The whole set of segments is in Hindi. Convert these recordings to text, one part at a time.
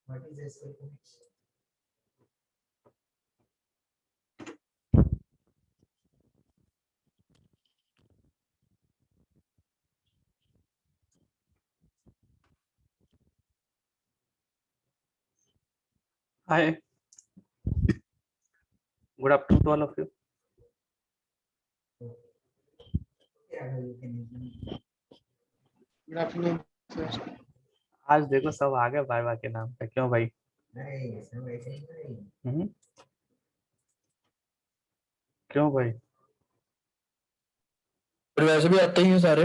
What is SQL connection? Hi, good afternoon to all of you. Yeah, you can use good afternoon sir. आज देखो सब आ गए भाई के नाम पे, क्यों भाई? नहीं, ऐसा वैसे ही नहीं। हम्म, क्यों भाई? पर वैसे भी आते ही हैं सारे,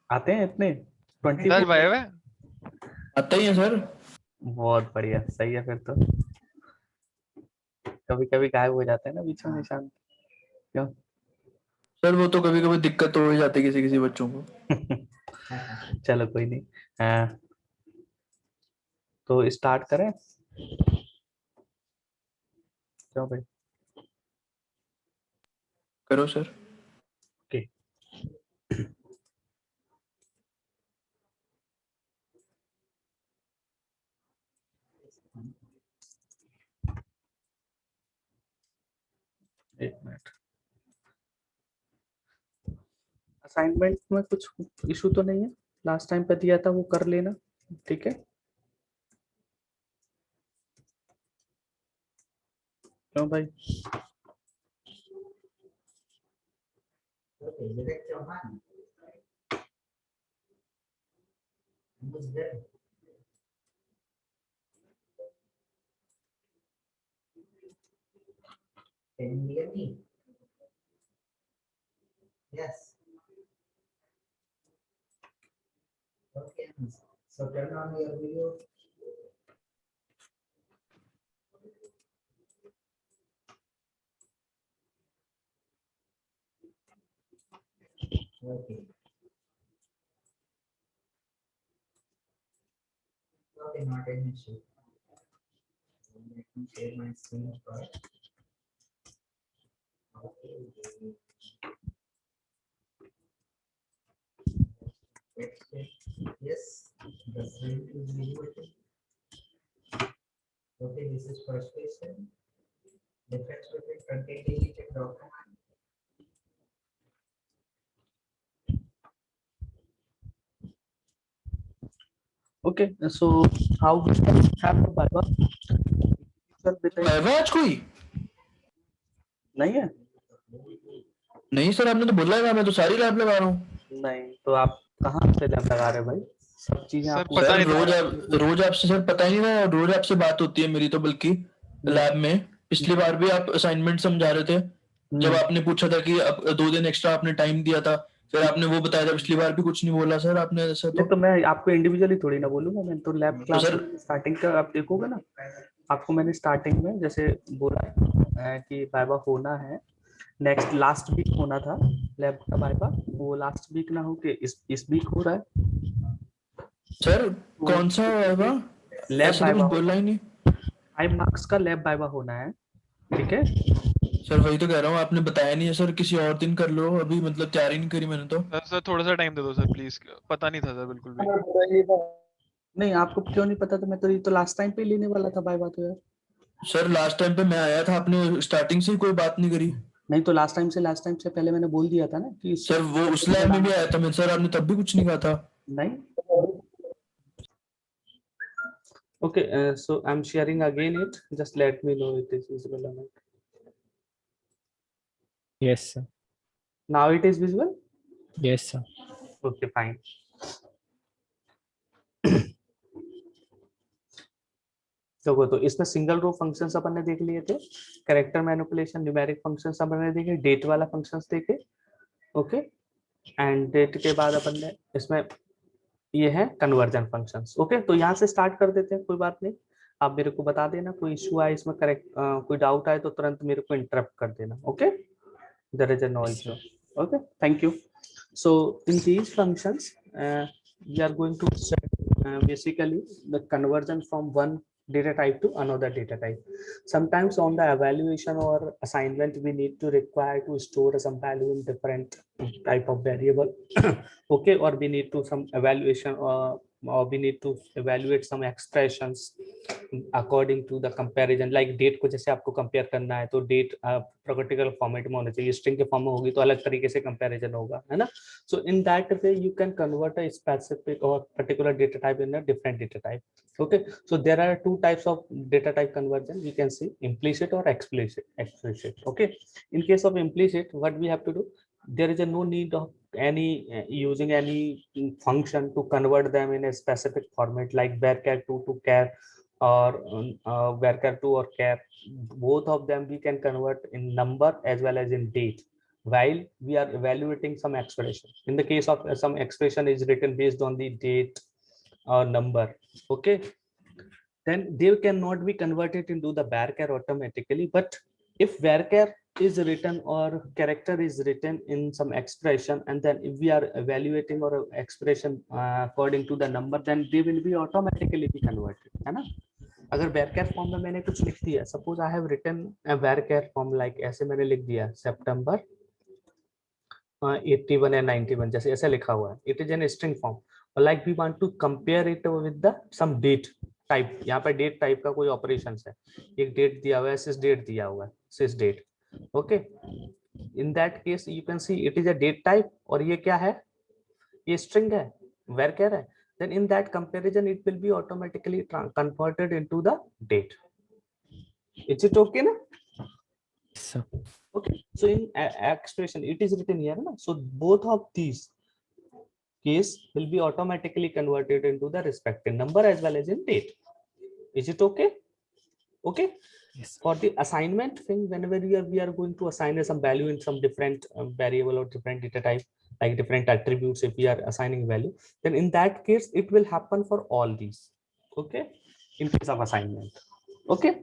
आते हैं इतने 20 दस भाई है आते ही हैं सर। बहुत बढ़िया, सही है फिर तो। कभी कभी गायब हो जाते हैं ना बीच में निशान, क्यों? सर वो तो कभी कभी दिक्कत तो हो ही जाती है किसी किसी बच्चों को। चलो कोई नहीं। तो स्टार्ट करें, क्यों भाई? करो सर। ओके, एक मिनट। असाइनमेंट में कुछ इशू तो नहीं है? लास्ट टाइम पे दिया था वो कर लेना, ठीक है? क्यों भाई? Okay, direct your hand. Who's there? Can you hear me? Yes. Okay, so turn on your video. Okay. Okay, not an issue. Let me share my screen first. Okay. Yes, the screen is visible. Okay, this is first question. Difference between content deleted document. Okay, so how we can have the Viva? Viva आज कोई नहीं है? नहीं सर, आपने तो बोला है, मैं तो सारी लैब लगा रहा हूँ। नहीं तो आप कहाँ से लैब लगा रहे हो भाई? सब चीजें सर, आपको पता सर नहीं रोज आपसे सर पता ही नहीं ना, रोज आपसे बात होती है मेरी तो, बल्कि लैब में पिछली बार भी आप असाइनमेंट समझा रहे थे, जब आपने पूछा था कि अब 2 दिन एक्स्ट्रा आपने टाइम दिया था, फिर आपने वो बताया था। पिछली बार भी कुछ नहीं बोला सर आपने ऐसा नहीं तो मैं आपको इंडिविजुअली थोड़ी ना बोलूंगा, मैं तो लैब क्लास सर स्टार्टिंग का आप देखोगे ना, आपको मैंने स्टार्टिंग में जैसे बोला है कि वाइवा होना है, नेक्स्ट लास्ट वीक होना था लैब का वाइवा, वो लास्ट वीक ना हो के इस वीक हो रहा है। सर कौन सा वाइवा? लैब ऐसा तो वाइवा कुछ बोला ही नहीं 5 मार्क्स का लैब वाइवा होना है, ठीक है? सर। वही तो कह रहा हूँ, आपने बताया नहीं है सर, किसी और दिन कर लो, अभी मतलब तैयारी नहीं करी मैंने तो। सर, थोड़ा सा टाइम दे दो सर प्लीज, पता नहीं था सर बिल्कुल भी। नहीं आपको क्यों नहीं पता था? मैं तो ये तो लास्ट टाइम पे लेने वाला था वाइवा तो यार। सर लास्ट टाइम पे मैं आया था, आपने स्टार्टिंग से ही कोई बात नहीं करी। नहीं तो लास्ट टाइम से पहले मैंने बोल दिया था ना कि सर वो उस लैब में भी आया था मैं सर, आपने तब भी कुछ नहीं कहा था। नहीं। Okay, so I'm sharing again it. Just let me know it is visible or not. Yes, sir. Now it is visible. Yes, sir. Okay, fine. तो इसमें सिंगल रो फंक्शंस अपन ने देख लिए थे, कैरेक्टर मैनिपुलेशन, न्यूमेरिक फंक्शंस अपन ने देखे, डेट वाला फंक्शंस देखे, ओके? एंड डेट के बाद अपन ने इसमें ये है कन्वर्जन फंक्शंस, ओके? तो यहाँ से स्टार्ट कर देते हैं, कोई बात नहीं। आप मेरे को बता देना कोई इशू आए इसमें, करेक्ट कोई डाउट आए तो तुरंत मेरे को इंटरप्ट कर देना, okay? There is no issue, okay? Thank you. So in these functions, we are going to set basically the conversion from one data type to another data type. Sometimes on the evaluation or assignment, we need to require to store some value in different type of variable, okay? Or we need to some evaluation or we need to evaluate some expressions according to the comparison, like date को जैसे आपको compare करना है तो date particular format में होना चाहिए, string के form में होगी तो अलग तरीके से comparison होगा, है ना? So in that way you can convert a specific or particular data type in a different data type. Okay, so there are two types of data type conversion. We can see implicit or explicit. Okay, in case of implicit, what we have to do, there is a no need of any using any function to convert them in a specific format like varchar2 to char or varchar2 or char. Both of them we can convert in number as well as in date while we are evaluating some expression. In the case of some expression is written based on the date or number, okay, then they cannot be converted into the varchar automatically. But if varchar is written or character is written in some expression, and then if we are evaluating or expression according to the number, then they will be automatically be converted, है ना? अगर varchar form में मैंने कुछ लिख दिया, suppose I have written a varchar form like ऐसे मैंने लिख दिया September 81 and 91 जैसे ऐसे लिखा हुआ है, it is an string form, like we want to compare it with the some date type. यहाँ पे date type का कोई operations है, एक date दिया हुआ है, sys date दिया हुआ है, sys date. Okay, in that case you can see it is a date type और ये क्या है, ये string है, varchar है. Then in that comparison it will be automatically converted into the date. Is it okay na? Yes, sir. Okay, so in expression it is written here na? So both of these case will be automatically converted into the respective number as well as in date. Is it okay? Okay. Yes, sir. For the assignment thing, whenever we are going to assign some value in some different variable or different data type, like different attributes, if we are assigning value, then in that case it will happen for all these. Okay, in case of assignment. Okay,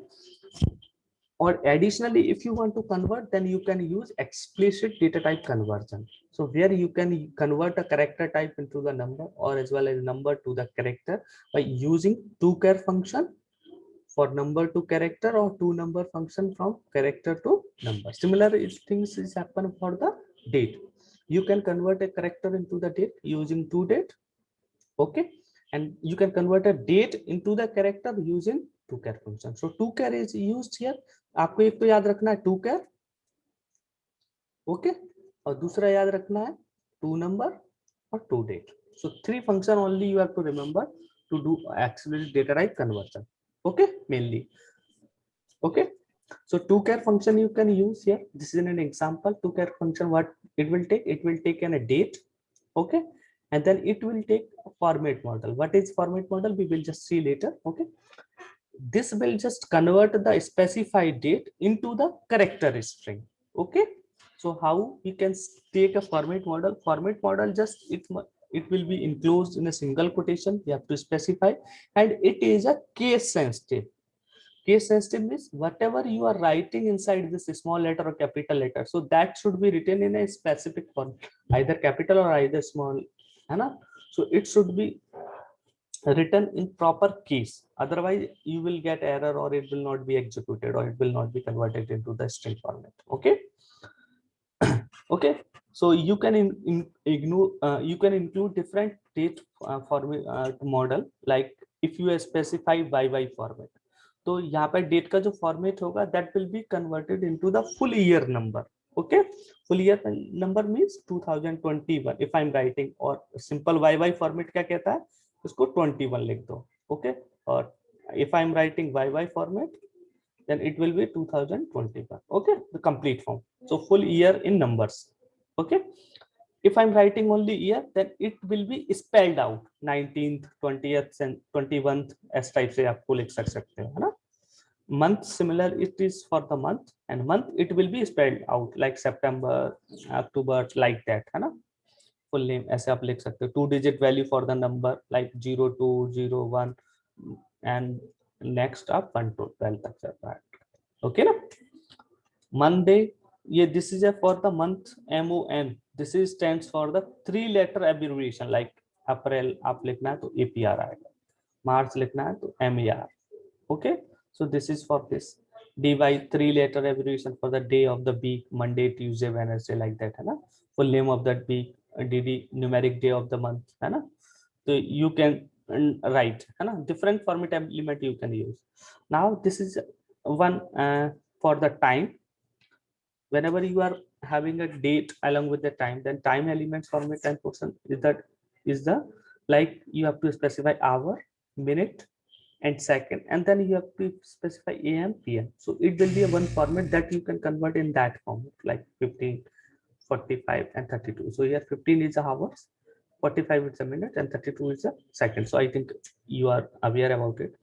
or additionally if you want to convert, then you can use explicit data type conversion. So where you can convert a character type into the number or as well as number to the character by using toChar function for number to character or to number function from character to number. Similar things is happen for the date. You can convert a character into the date using toDate. Okay, and you can convert a date into the character using toChar function. So toChar is used here. आपको एक तो याद रखना है toChar, okay, और दूसरा याद रखना है to number और to date. So three function only you have to remember to do explicit data type conversion. Okay, mainly. Okay, so toChar function you can use here. This is an example. toChar function, what it will take in a date, okay, and then it will take a format model. What is format model? We will just see later. Okay, this will just convert the specified date into the character string. Okay, so how we can take a format model? Format model just it will be enclosed in a single quotation. You have to specify, and it is a case sensitive. Case sensitive means whatever you are writing inside this small letter or capital letter, so that should be written in a specific form, either capital or either small, है ना? So it should be written in proper case, otherwise you will get error or it will not be executed or it will not be converted into the string format. Okay. Okay, so you can ignore you can include different date model, like if you specify YY format, तो यहाँ पर डेट का जो फॉर्मेट होगा that will be converted into the full year number. Okay, full year number means 2021 if I'm writing, और simple YY format क्या कहता है, उसको 21 लिख दो. Okay, और if I'm writing YY format, then it will be 2021. Okay, the complete form. So full year in numbers. Okay, if I'm writing only year, then it will be spelled out 19th, 20th and 21th as type से आपको लिख सकते हैं, है ना? Month similar it is for the month, and month it will be spelled out like September, October, like that, है ना? Full name ऐसे आप लिख सकते हो. 2-digit value for the number like 02, 01 and next up 1 to 12 तक चलता है. Okay ना? Monday, ये this is a for the month MON. This is stands for the 3-letter abbreviation, like April आप लिखना है तो APR आएगा, March लिखना है तो MER. Okay, so this is for this. DY 3-letter abbreviation for the day of the week, Monday, Tuesday, Wednesday, like that, है ना? Full name of that week, DD numeric day of the month, है ना? So you can right है ना, different format element you can use. Now this is one for the time. Whenever you are having a date along with the time, then time elements format and portion is the like you have to specify hour, minute, and second, and then you have to specify AM, PM. So it will be a one format that you can convert in that format, like 15, 45, and 32. So here 15 is the hours, 45 is a minute, and 32 is a second. So I think you are aware about it.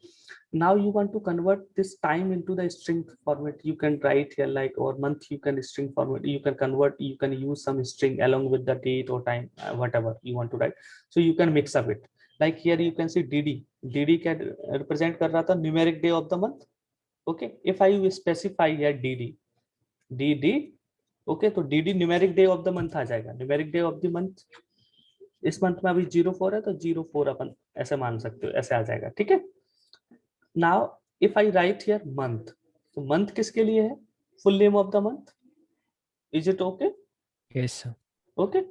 Now you want to convert this time into the string format. You can write here like, or month, you can string format, you can convert, you can use some string along with the date or time, whatever you want to write. So you can mix up it. Like here you can see dd can represent kar raha tha numeric day of the month. Okay, if I specify here dd, okay, तो dd numeric day of the month आ जाएगा. numeric day of the month इस मंथ में अभी 04 है तो 04 अपन ऐसे मान सकते हो, ऐसे आ जाएगा. ठीक है. Now if I write here month, तो month किसके लिए है? full name of the month. Is it okay? Yes, sir. Okay,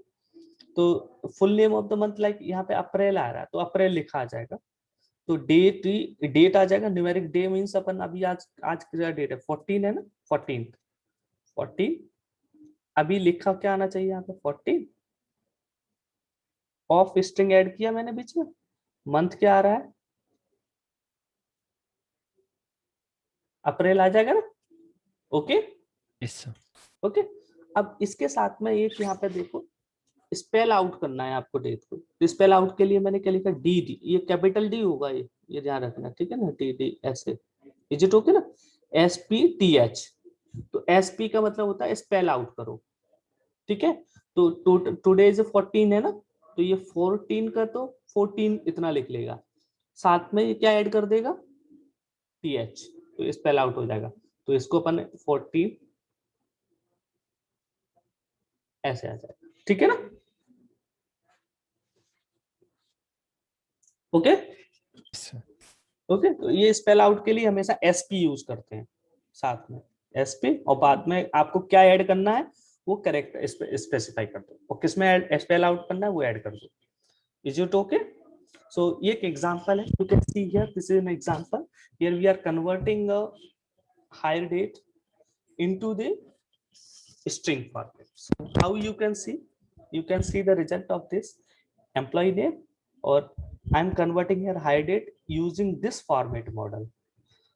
तो full name of the month like यहाँ पे अप्रैल आ रहा है तो अप्रैल लिखा आ जाएगा. तो डेट आ जाएगा. न्यूमेरिक डे मींस अपन अभी आज क्या डेट है? 14 है ना. 14 अभी लिखा क्या आना चाहिए यहाँ पे? 14 ऑफ स्ट्रिंग ऐड किया मैंने बीच में. मंथ क्या आ रहा है? अप्रैल आ जाएगा ना. ओके. Yes, sir. ओके. अब इसके साथ में एक यहाँ पे देखो स्पेल आउट करना है आपको डेट को. तो स्पेल आउट के लिए मैंने क्या लिखा? डी. ये कैपिटल डी होगा, ये ध्यान रखना. ठीक है ना. डी ऐसे. इज इट ओके ना. SPTH. तो SP का मतलब होता है स्पेल आउट करो. ठीक है. तो टुडे इज 14 है ना, तो ये 14 का तो 14 इतना लिख लेगा. साथ में ये क्या ऐड कर देगा? TH. तो स्पेल आउट हो जाएगा. तो इसको अपन 14 ऐसे आ जाएगा. ठीक है ना. ओके. Yes, sir. ओके. तो ये स्पेल आउट के लिए हमेशा SP यूज करते हैं साथ में. SP और बाद में आपको क्या ऐड करना है वो करेक्ट स्पेसिफाई कर दो, और किसमें स्पेल आउट करना है वो ऐड कर दो. Is it okay. सो ये एक एग्जांपल है. You can see here this is an example. Here we are converting a hire date into the string format. So how you can see the result of this employee name, or I'm converting here hire date using this format model.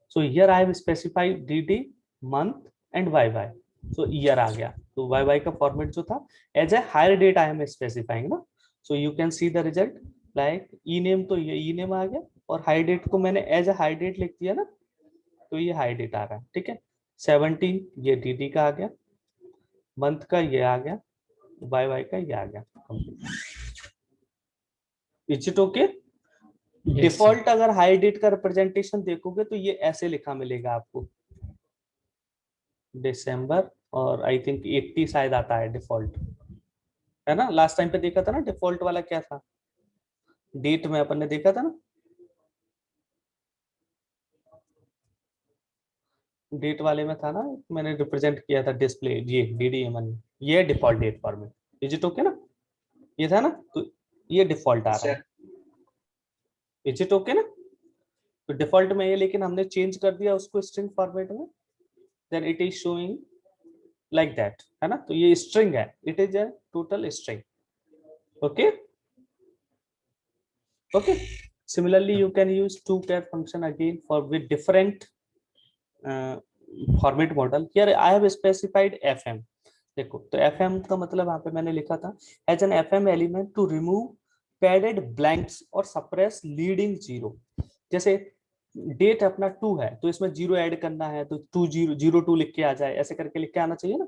So here I have specified dd, month and YY. So year आ गया. तो YY का format जो था as a hire date I am specifying ना. So you can see the result like e name, तो ये e name आ गया, और hire date को मैंने as a hire date लिख दिया ना, तो ये hire date आ रहा है. ठीक है. 17 ये dd का आ गया, मंथ का ये आ गया, YY का ये आ गया. Is it okay. डिफॉल्ट अगर हाई डेट का रिप्रेजेंटेशन देखोगे तो ये ऐसे लिखा मिलेगा आपको, दिसंबर, और आई थिंक 80 शायद आता है डिफॉल्ट, है ना. लास्ट टाइम पे देखा था ना डिफॉल्ट वाला क्या था, डेट में अपन ने देखा था ना. डेट वाले में था ना, मैंने रिप्रेजेंट किया था डिस्प्ले, ये DDMN, ये default date format. Is it okay ना. ये था ना, तो ये डिफॉल्ट आ रहा है. इज इट ओके ना. तो डिफॉल्ट में ये, लेकिन हमने चेंज कर दिया उसको स्ट्रिंग फॉर्मेट में, then it is showing like that, है ना. तो ये स्ट्रिंग है, it is a total string. Okay. Okay. Similarly you can use to-char function again for with different format model. Here I have specified FM. देखो, तो FM का मतलब यहाँ पे मैंने लिखा था as an FM element to remove padded blanks और suppress leading zero. जैसे डेट अपना 2 है तो इसमें 0 ऐड करना है तो 2002 लिख के आ जाए, ऐसे करके लिख के आना चाहिए ना.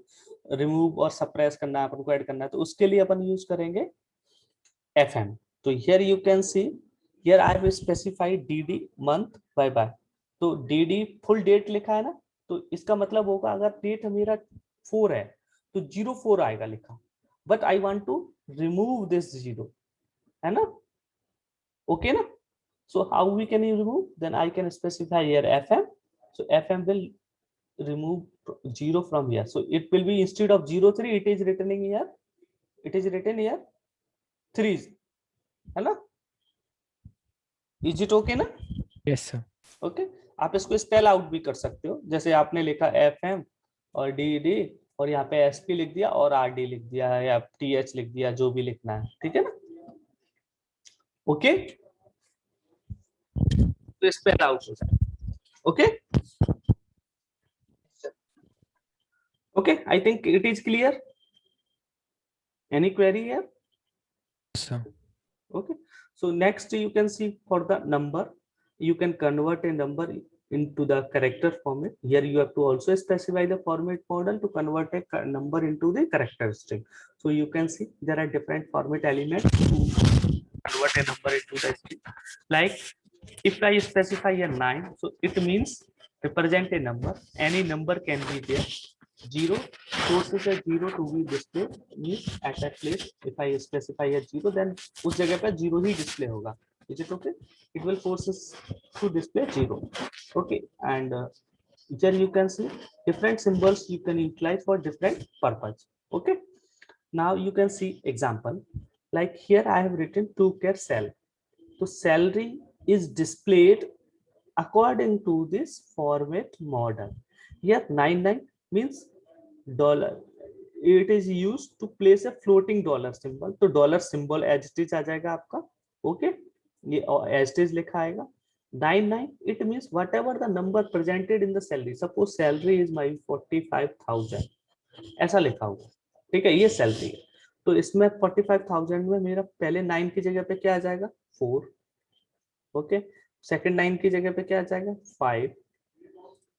रिमूव और सप्रेस करना है अपन को, ऐड करना है, तो उसके लिए अपन यूज करेंगे FM. तो here you can see here I have specified DD, month, YY. तो DD फुल डेट लिखा है ना, तो इसका मतलब होगा अगर डेट मेरा 4 है तो 04 आएगा लिखा, but I want to remove this 0, है ना. ओके ना. So how we can remove, then I can specify here FM. So FM will remove 0 from here, so it will be instead of 03 it is written here, it is written here 3, है ना. इज इट ओके ना? Yes, sir. ओके आप इसको स्पेल आउट भी कर सकते हो, जैसे आपने लिखा FM और DD और यहाँ पे SP लिख दिया और RD लिख दिया है या TH लिख दिया, जो भी लिखना है, ठीक है ना? ओके तो स्पेल आउट हो जाए. Okay okay I think it is clear. Any query here? Yes, sir. Okay, so next you can see for the number, you can convert a number into the character format. Here you have to also specify the format model to convert a number into the character string. So you can see there are different format elements to convert a number into the string. Like if I specify a 9, so it means represent a number, any number can be there. 0 forces a 0 to be displayed, means at that place if I specify a 0 then उस जगह पे 0 ही display होगा. Is it okay? It will forces to display 0. Okay, and here you can see different symbols you can utilize for different purpose. Okay, now you can see example like here I have written to care cell. So salary is displayed according to this format model. Here 99 means dollar, it is used to place a floating dollar symbol, तो dollar symbol as it is आ जाएगा आपका. ओके ये एज इट इज लिखा आएगा. 99 it means whatever the number presented in the salary, suppose salary is my 45,000 ऐसा लिखा हुआ, ठीक है, ये सैलरी है. तो इसमें 45,000 में मेरा पहले 9 की जगह पे क्या आ जाएगा 4. ओके सेकंड 9 की जगह पे क्या आ जाएगा 5.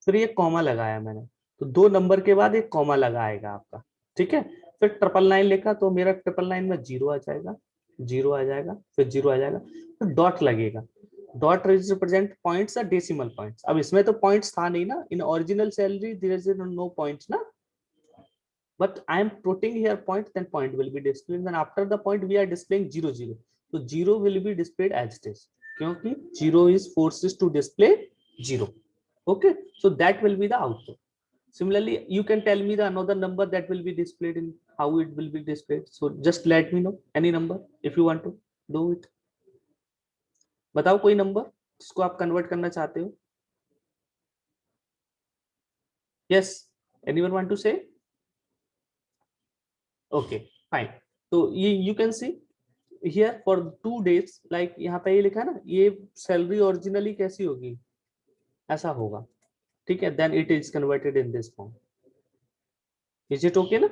फिर ये कॉमा लगाया मैंने, तो 2 नंबर के बाद एक कॉमा लगाएगा आपका, ठीक है. फिर 999 लिखा तो मेरा 999 में 0 आ जाएगा, 0 आ जाएगा, फिर 0 आ जाएगा, फिर डॉट लगेगा. डॉट रिप्रेजेंट पॉइंट्स और डेसिमल पॉइंट्स. अब इसमें तो पॉइंट्स था नहीं ना, in original salary there is no points ना, but I am putting here point, then point will be displayed, then after the point we are displaying 0 0, so 0 will be displayed as it is क्योंकि 0 is forces to display 0. Okay, so that will be the output. Similarly you can tell me the another number that will be displayed in how it will be displayed, so just let me know any number if you want to do it. बताओ कोई नंबर जिसको आप कन्वर्ट करना चाहते हो. yes anyone want to say? okay fine, so you can see here for 2 days like यहाँ पे ये लिखा है ना, ये सैलरी ओरिजिनली कैसी होगी ऐसा होगा, ठीक है. then it is converted in this form. is it okay ना?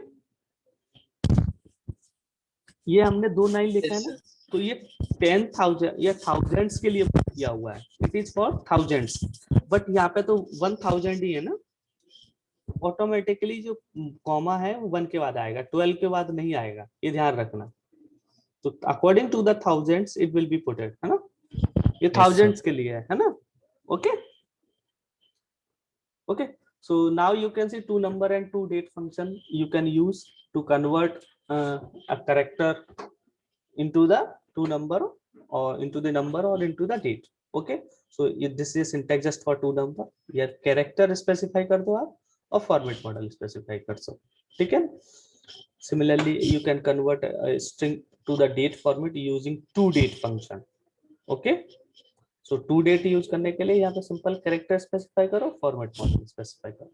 ये हमने 2 9 लिखा है ना, तो ये 10,000 या थाउजेंड्स के लिए किया हुआ है, it is for thousands, but यहाँ पे तो 1000 ही है ना. ऑटोमेटिकली जो कॉमा है वो 1 के बाद आएगा, 12 के बाद नहीं आएगा, ये ध्यान रखना. तो according to the thousands it will be puted, है ना. ये थाउजेंड्स के लिए है ना. Okay okay, so now you can see 2 number and 2 date function you can use to convert a character into the 2 number or into the number or into the date. okay, so this is syntax just for 2 number. या character specify कर दो आप और format model specify कर सकते, ठीक है. similarly you can convert a string to the date format using 2 date function. okay, so 2 date use करने के लिए यहाँ पे सिंपल कैरेक्टर स्पेसिफाई करो, फॉर्मेट मॉडल स्पेसिफाई करो.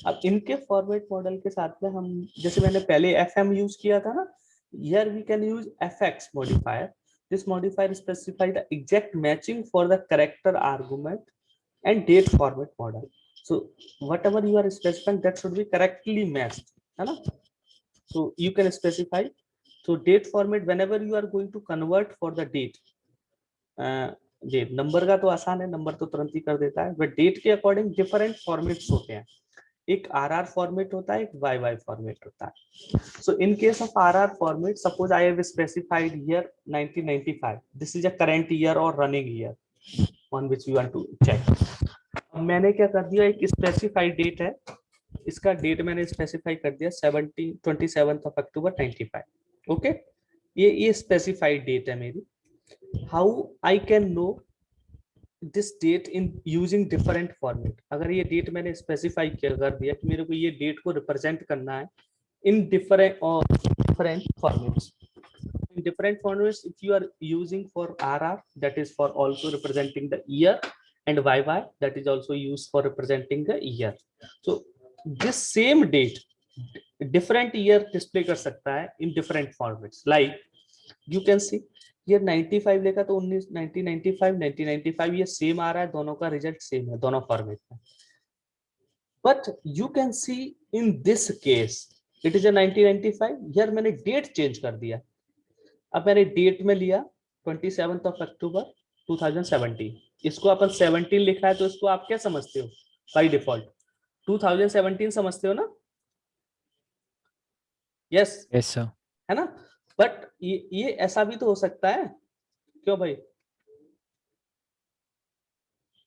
अब इनके फॉर्मेट मॉडल के साथ में हम जैसे मैंने पहले FM यूज किया था ना, here we can use FX modifier. This modifier specify the exact matching for the character argument and date format model. So whatever you are specifying that should be correctly matched, है ना. So you can specify, so date format whenever you are going to convert for the date. Date number का तो आसान है, नंबर तो तुरंत ही कर देता है, बट डेट के अकॉर्डिंग डिफरेंट फॉर्मेट्स होते हैं. एक RR फॉर्मेट होता है, एक YY फॉर्मेट होता है. So in case of RR format suppose I have specified here 1995, this is a current year और running year on which you want to check. अब मैंने क्या कर दिया, एक स्पेसिफाइड डेट है, इसका डेट मैंने स्पेसिफाई कर दिया 27th of October 95. ओके, ये स्पेसिफाइड डेट है मेरी. How I can know this date in using different format? अगर ये डेट मैंने स्पेसिफाई कर दिया कि मेरे को ये डेट को रिप्रेजेंट करना है in different formats, In different formats, if you are using for RR, that is for also representing the year, and YY, that is also used for representing the year. So this same date different year display कर सकता है in different formats. Like you can see ये 95 लेगा तो 1995 1995 ये सेम आ रहा है, दोनों का रिजल्ट सेम है दोनों फॉर्मेट में. But you can C in this case it is अ 1995, यार मैंने डेट चेंज कर दिया. अब मैंने डेट में लिया 27 अक्टूबर 2017, इसको अपन 17 लिखा है तो इसको आप क्या समझते हो बाय डिफॉल्ट 2017 समझते हो ना? Yes Yes, sir. है ना? बट ये ऐसा भी तो हो सकता है, क्यों भाई?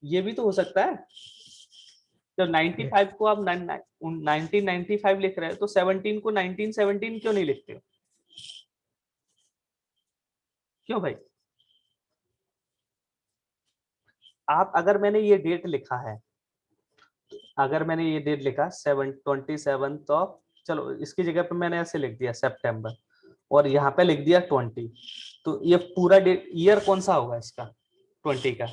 ये भी तो हो सकता है. तो 95 को आप 1995 लिख रहे हैं तो 17 को 1917 क्यों नहीं लिखते हो? क्यों भाई? आप अगर मैंने ये डेट लिखा है, अगर मैंने ये डेट लिखा 27 ऑफ, चलो इसकी जगह पे मैंने ऐसे लिख दिया सितंबर और यहाँ पे लिख दिया 20, तो ये पूरा डेट ईयर कौन सा होगा इसका 20 का?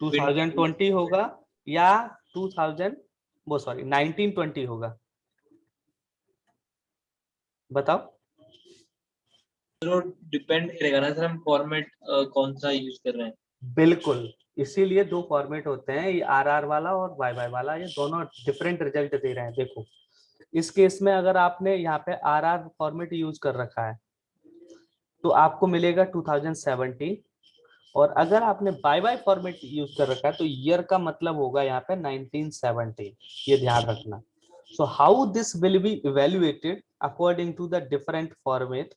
2020 होगा या 1920 होगा? बताओ. तो डिपेंड करेगा ना सर हम फॉर्मेट कौन सा यूज कर रहे हैं. बिल्कुल, इसीलिए दो फॉर्मेट होते हैं, ये आरआर वाला और वाई वाला, ये दोनों डिफरेंट रिजल्ट दे रहे हैं. देखो इस केस में अगर आपने यहाँ पे आरआर फॉर्मेट यूज कर रखा है तो आपको मिलेगा 2017, और अगर आपने वाई फॉर्मेट यूज कर रखा है तो ईयर का मतलब होगा यहाँ पे 1917. ये ध्यान रखना. So how this will be evaluated according to the different format,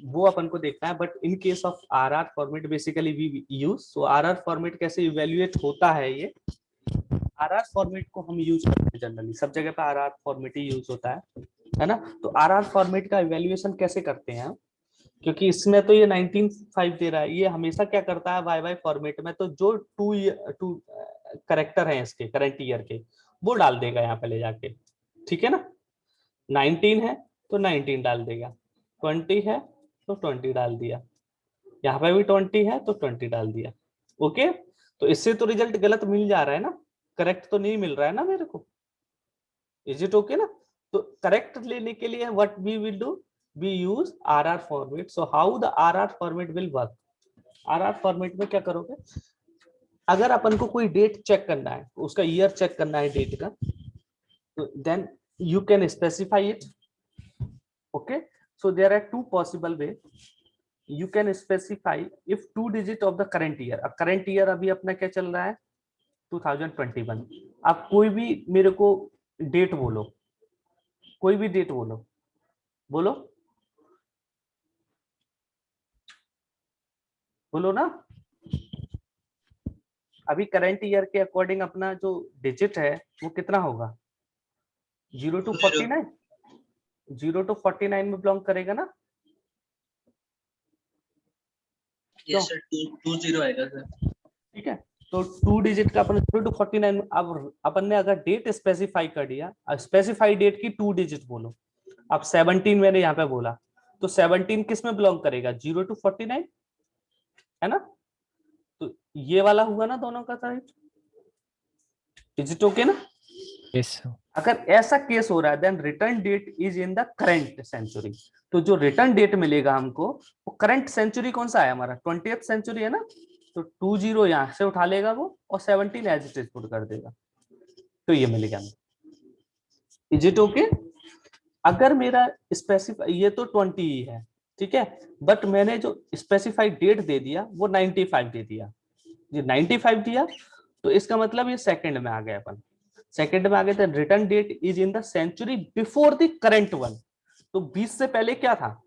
वो अपन को देखना है. But in case of RR format basically we use, so RR format कैसे इवेल्युएट होता है, ये आरआर फॉर्मेट को हम यूज करते हैं जनरली सब जगह पे आरआर फॉर्मेट ही यूज होता है ना? तो आरआर फॉर्मेट का इवेल्युएशन कैसे करते हैं, क्योंकि इसमें तो ये 1905 दे रहा है, ये हमेशा क्या करता है वाई फॉर्मेट में, तो जो टू करेक्टर हैं इसके करंट ईयर के वो डाल देगा यहाँ पे ले जाके. ठीक है ना? 19 है तो 19 डाल देगा, 20 है तो 20 डाल दिया, यहाँ पे भी 20 है तो 20 डाल दिया. ओके, तो इससे तो रिजल्ट गलत मिल जा रहा है ना, करेक्ट तो नहीं मिल रहा है ना मेरे को. इज इट ओके ना? तो करेक्ट लेने के लिए what we will do, we use RR format. So how the RR format will work? RR format में क्या करोगे, अगर अपन को कोई डेट चेक करना है, उसका ईयर चेक करना है डेट का, तो then you can specify it. Okay, so there are two possible way. You can specify if 2 digit of the current year. अब current year अभी अपना क्या चल रहा है 2021. आप कोई भी मेरे को डेट बोलो, कोई भी डेट बोलो, बोलो बोलो ना. अभी करंट ईयर के अकॉर्डिंग अपना जो डिजिट है वो कितना होगा 0 to 49, 0 to 49 में बिलोंग करेगा ना? यस सर 20 आएगा सर. ठीक है, तो 2 डिजिट का अपन 0 to 49. अब अपन ने अगर डेट स्पेसिफाई कर दिया, स्पेसिफाई डेट की 2 डिजिट बोलो. अब 17 मैंने यहाँ पे बोला तो 17 किस में बिलोंग करेगा 0 to 49 है ना? तो ये वाला हुआ ना दोनों का राइट. इज इट ओके ना? Yes, sir. अगर ऐसा केस हो रहा है then return date is in the current century. तो जो रिटर्न डेट मिलेगा हमको वो करंट सेंचुरी कौन सा है हमारा 20th सेंचुरी है ना, तो 20 यहाँ से उठा लेगा वो और 17 एज इट इज पुट कर देगा, तो ये मिलेगा. Is it okay? अगर मेरा स्पेसिफाई ये तो 20 ही है, ठीक है, बट मैंने जो स्पेसिफाइड डेट दे दिया वो 95 दे दिया, ये 95 दिया, तो इसका मतलब ये सेकंड में आ गया. अपन सेकंड में आ गए थे. Return date is in the century before the current one. तो 20 से पहले क्या था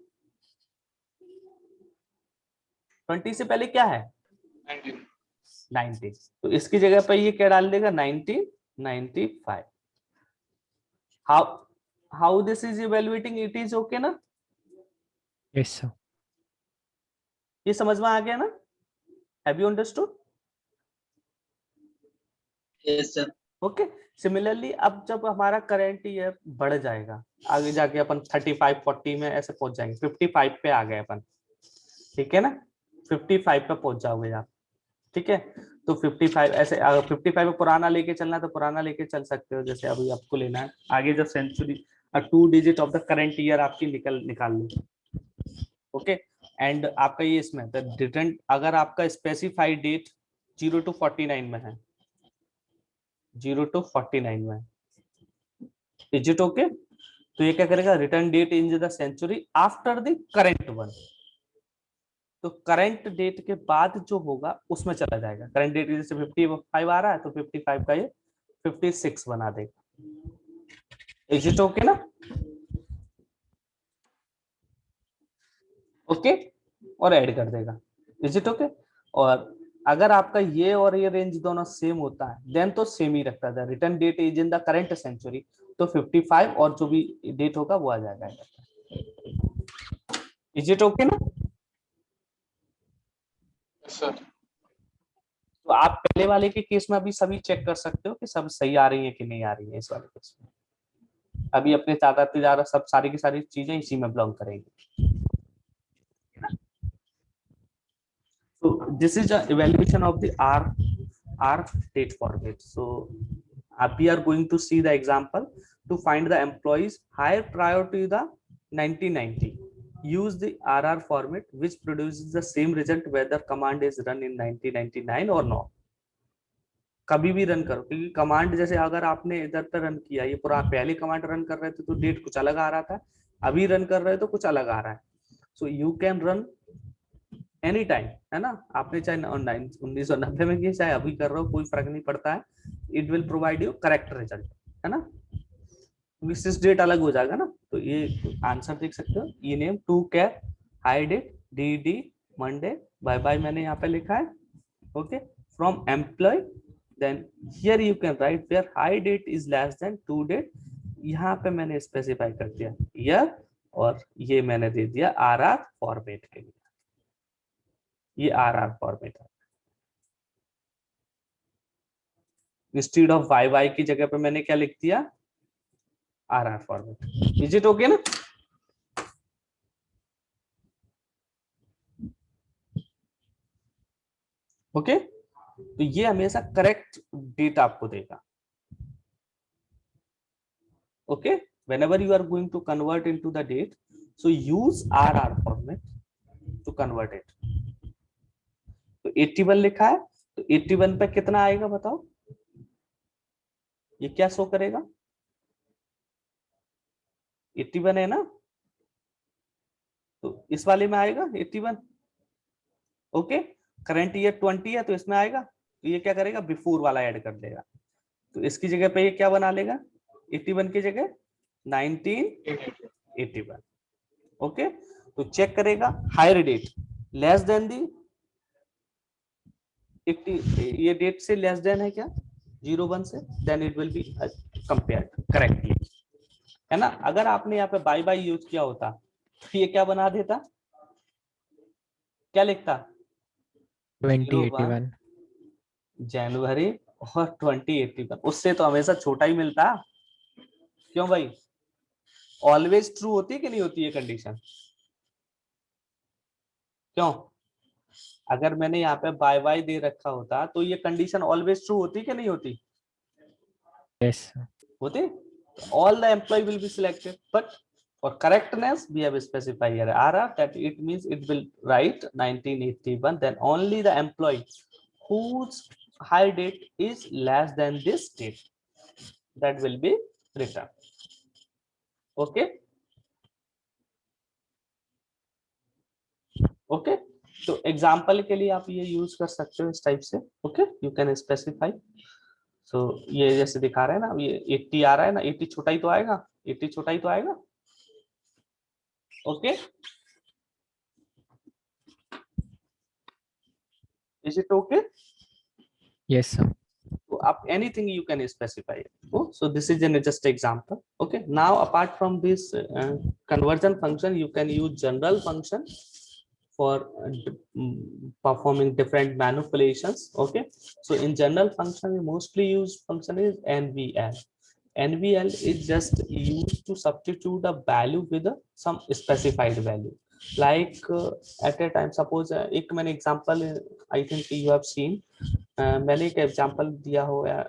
20 से पहले क्या है 90. तो इसकी जगह पर ये क्या डाल देगा 1995. How this is evaluating it is okay ना? Yes, sir. ये समझ में आ गया ना? Have you understood? Yes sir. Okay, similarly अब जब हमारा करंट ईयर बढ़ जाएगा, आगे जाके अपन 35-40 में ऐसे पहुंच जाएंगे, 55 पे आ गए अपन, ठीक है ना, 55 पे पहुंच जाओगे आप, ठीक है। तो 55 ऐसे, अगर 55 में पुराना लेके चलना है तो पुराना लेके चल सकते हो, जैसे अभी आपको लेना है आगे जब century 2 digit of the current year आपकी निकाल लो, ओके। एंड आपका ये इसमें रिटर्न, अगर आपका स्पेसिफाइड डेट 0 to 49 में है, 0 to 49 में, इज इट ओके? तो ये क्या करेगा, return date in the century after the current one, तो करंट डेट के बाद जो होगा उसमें चला जाएगा। करंट डेट जैसे 55 आ रहा है तो 55 का ये 56 बना देगा। इज इट ओके ना? ओके, और ऐड कर देगा। Is it okay? और अगर आपका ये और ये रेंज दोनों सेम होता है देन तो सेम ही रखता था, return date is in the current century, तो 55 और जो भी डेट होगा वो आ जाएगा। इज इट ओके ना? सर तो आप पहले वाले के केस में अभी सभी चेक कर सकते हो कि सब सही आ रही है कि नहीं आ रही है। इस वाले केस में अभी अपने ज्यादा सब सारी की सारी चीजें इसी में बिलोंग करेंगी। So this is the evaluation of the R date format. So we are going to see the example to find the employees hired prior to the 1990. Use the RR format which produces the same result whether command is run in 1999 or not. कभी भी रन करो, क्योंकि कमांड जैसे अगर आपने इधर पे रन किया, ये पूरा पहले कमांड रन कर रहे थे तो डेट कुछ अलग आ रहा था, अभी रन कर रहे हो तो कुछ अलग आ रहा है। सो you can run any time, है ना, आपने चाहे 1990 में किया चाहे अभी कर रहे हो, कोई फर्क नहीं पड़ता है। It will provide you correct result, है ना, क्योंकि डेट अलग हो जाएगा ना। तो ये आंसर देख सकते हो, E name to char hire date D Monday by by मैंने यहाँ पे लिखा है, okay. From employ then here you can write where hire date is less than to date, यहाँ पे मैंने स्पेसिफाई कर दिया ईयर, और ये मैंने दे दिया आरआर फॉर्मेट के लिए, ये आरआर फॉर्मेट है। इंस्टेड ऑफ वाई वाई की जगह पे मैंने क्या लिख दिया, RR format. Is it okay ना? ओके, तो ये हमेशा करेक्ट डेट आपको देगा। Okay, whenever you are going to convert into the date, so use RR format to convert it. तो 81 लिखा है, तो 81 पे कितना आएगा बताओ, ये क्या शो करेगा, 81 है ना, तो इस वाले में आएगा 81। ओके, करंट ईयर 20 है तो इसमें आएगा, तो ये क्या करेगा, बिफोर वाला ऐड कर देगा, तो इसकी जगह पे ये क्या बना लेगा, 81 की जगह 1981। ओके, तो चेक करेगा हायर डेट लेस देन दी 80, ये डेट से लेस देन है क्या 01 से, then it will be compared correctly, है ना। अगर आपने यहाँ पे बाय बाय यूज किया होता तो ये क्या बना देता, क्या लिखता 2081 जनवरी और 2081, उससे तो हमेशा छोटा ही मिलता। क्यों भाई, ऑलवेज ट्रू होती है कि नहीं होती है कंडीशन? क्यों, अगर मैंने यहाँ पे बाय बाय दे रखा होता तो ये कंडीशन ऑलवेज ट्रू होती कि नहीं होती? yes होती। All the employ will be selected, but for correctness we have specified here RR, that it means it will write 1981, then only the employee whose hire date is less than this date that will be returned. Okay, okay, तो एग्जाम्पल के लिए आप ये यूज कर सकते हो इस टाइप से। Okay, you can specify. So ये जैसे दिखा रहे हैं ना, ये 80 आ रहा है ना, 80 छोटा ही तो आएगा, 80 छोटा ही तो आएगा। Okay, is it okay? yes sir So up anything you can specify. Oh, so this is just example. Okay, now apart from this conversion function, you can use general function for performing different manipulations. Okay, so in general function, the mostly used function is NVL. NVL is just used to substitute a value with some specified value. Like at a time, suppose एक मैंने example I think you have seen, मैंने एक example दिया हो या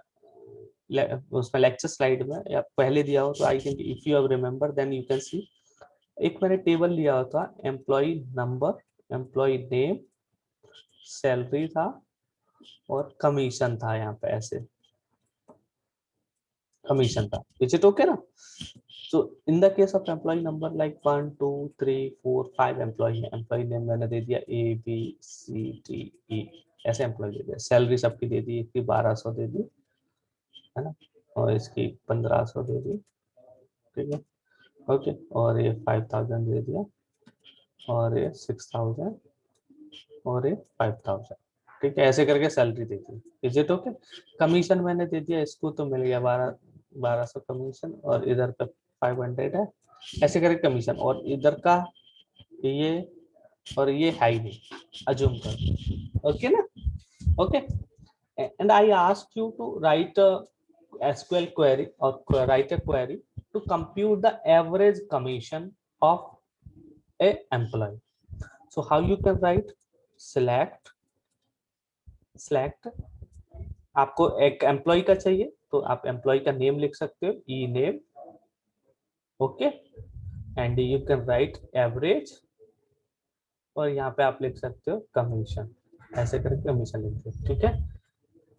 उसमें lecture slide में या पहले दिया हो, तो I think if you have remember then you can see. एक मैंने टेबल लिया होता, employ number, employ name, salary था और कमीशन था, यहाँ पे ऐसे कमीशन था. इज इट ओके ना? So in the case of employee number like 1 2 3 4 5 employee है. एम्प्लॉय नेम मैंने दे दिया ABCDE, ऐसे एम्प्लॉय दे दिया. सैलरी सबकी दे दी, इसकी 1200 दे दी है ना, और इसकी 1500 दे दी. ठीक है, ओके. और ये 5000 दे दिया, और ये 6000, और ये 5000. ठीक है, ऐसे करके salary they the. Is it okay? Commission मैंने दे दिया, इसको तो मिल गया 1200 कमीशन, और इधर पे 500 है, ऐसे करके कमीशन. और इधर का ये और ये है ही नहीं, अज्यूम कर. ओके ना? Okay. And I ask you to write SQL query or write a query to compute the average commission of a employee. So how you can write? select आपको एक एम्प्लॉय का चाहिए तो आप एम्प्लॉय का नेम लिख सकते हो, E name. Okay, and you can write average, और यहाँ पे आप लिख सकते हो कमीशन, ऐसे करके कमीशन लिखते हो. ठीक है,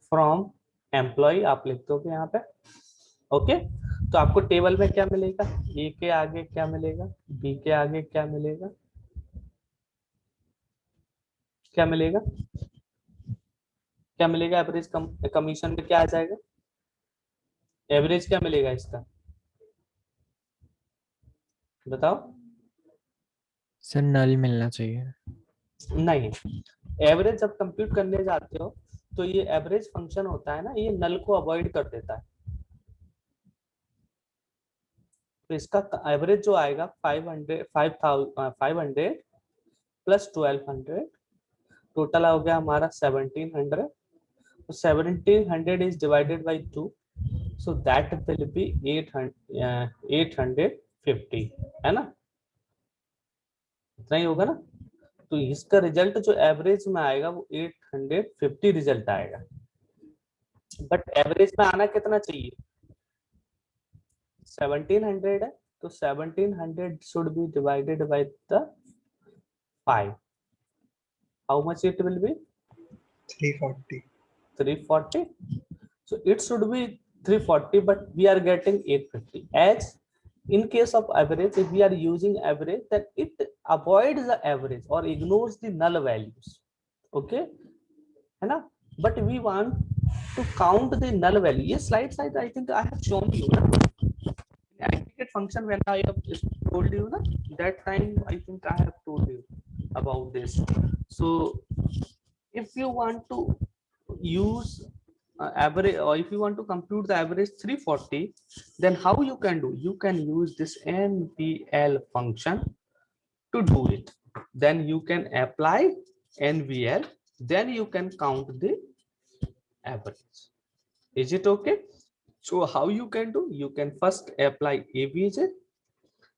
फ्रॉम एम्प्लॉय आप लिख दोगे यहाँ पे. ओके, तो आपको टेबल में क्या मिलेगा? ए के आगे क्या मिलेगा, बी के आगे क्या मिलेगा, क्या मिलेगा, क्या मिलेगा? एवरेज कमीशन में क्या आ जाएगा? एवरेज क्या मिलेगा इसका, बताओ. सर नल मिलना चाहिए. नहीं, एवरेज जब कंप्यूट करने जाते हो तो ये एवरेज फंक्शन होता है ना, ये नल को अवॉइड कर देता है. तो इसका एवरेज जो आएगा 500 प्लस 1200, टोटल हो गया हमारा 1700. तो 1700 is divided by 2, so that will be 850, है ना? इतना ही होगा ना? तो इसका रिजल्ट जो एवरेज में आएगा वो 850 रिजल्ट आएगा. बट एवरेज में आना कितना चाहिए? 1700 है, तो 1700 should be divided by the 5. How much it will be? 340. So it should be 340, but we are getting 850. As in case of average, if we are using average, then it avoids the average or ignores the null values. Okay, है ना? But we want to count the null value. Yes, slide I think I have shown you. Aggregate function, when I have told you na, that time I think I have told you about this. So if you want to use average, or if you want to compute the average 340, then how you can do? You can use this NVL function to do it. Then you can apply NVL, then you can count the average. Is it okay? So how you can do? You can first apply AVJ,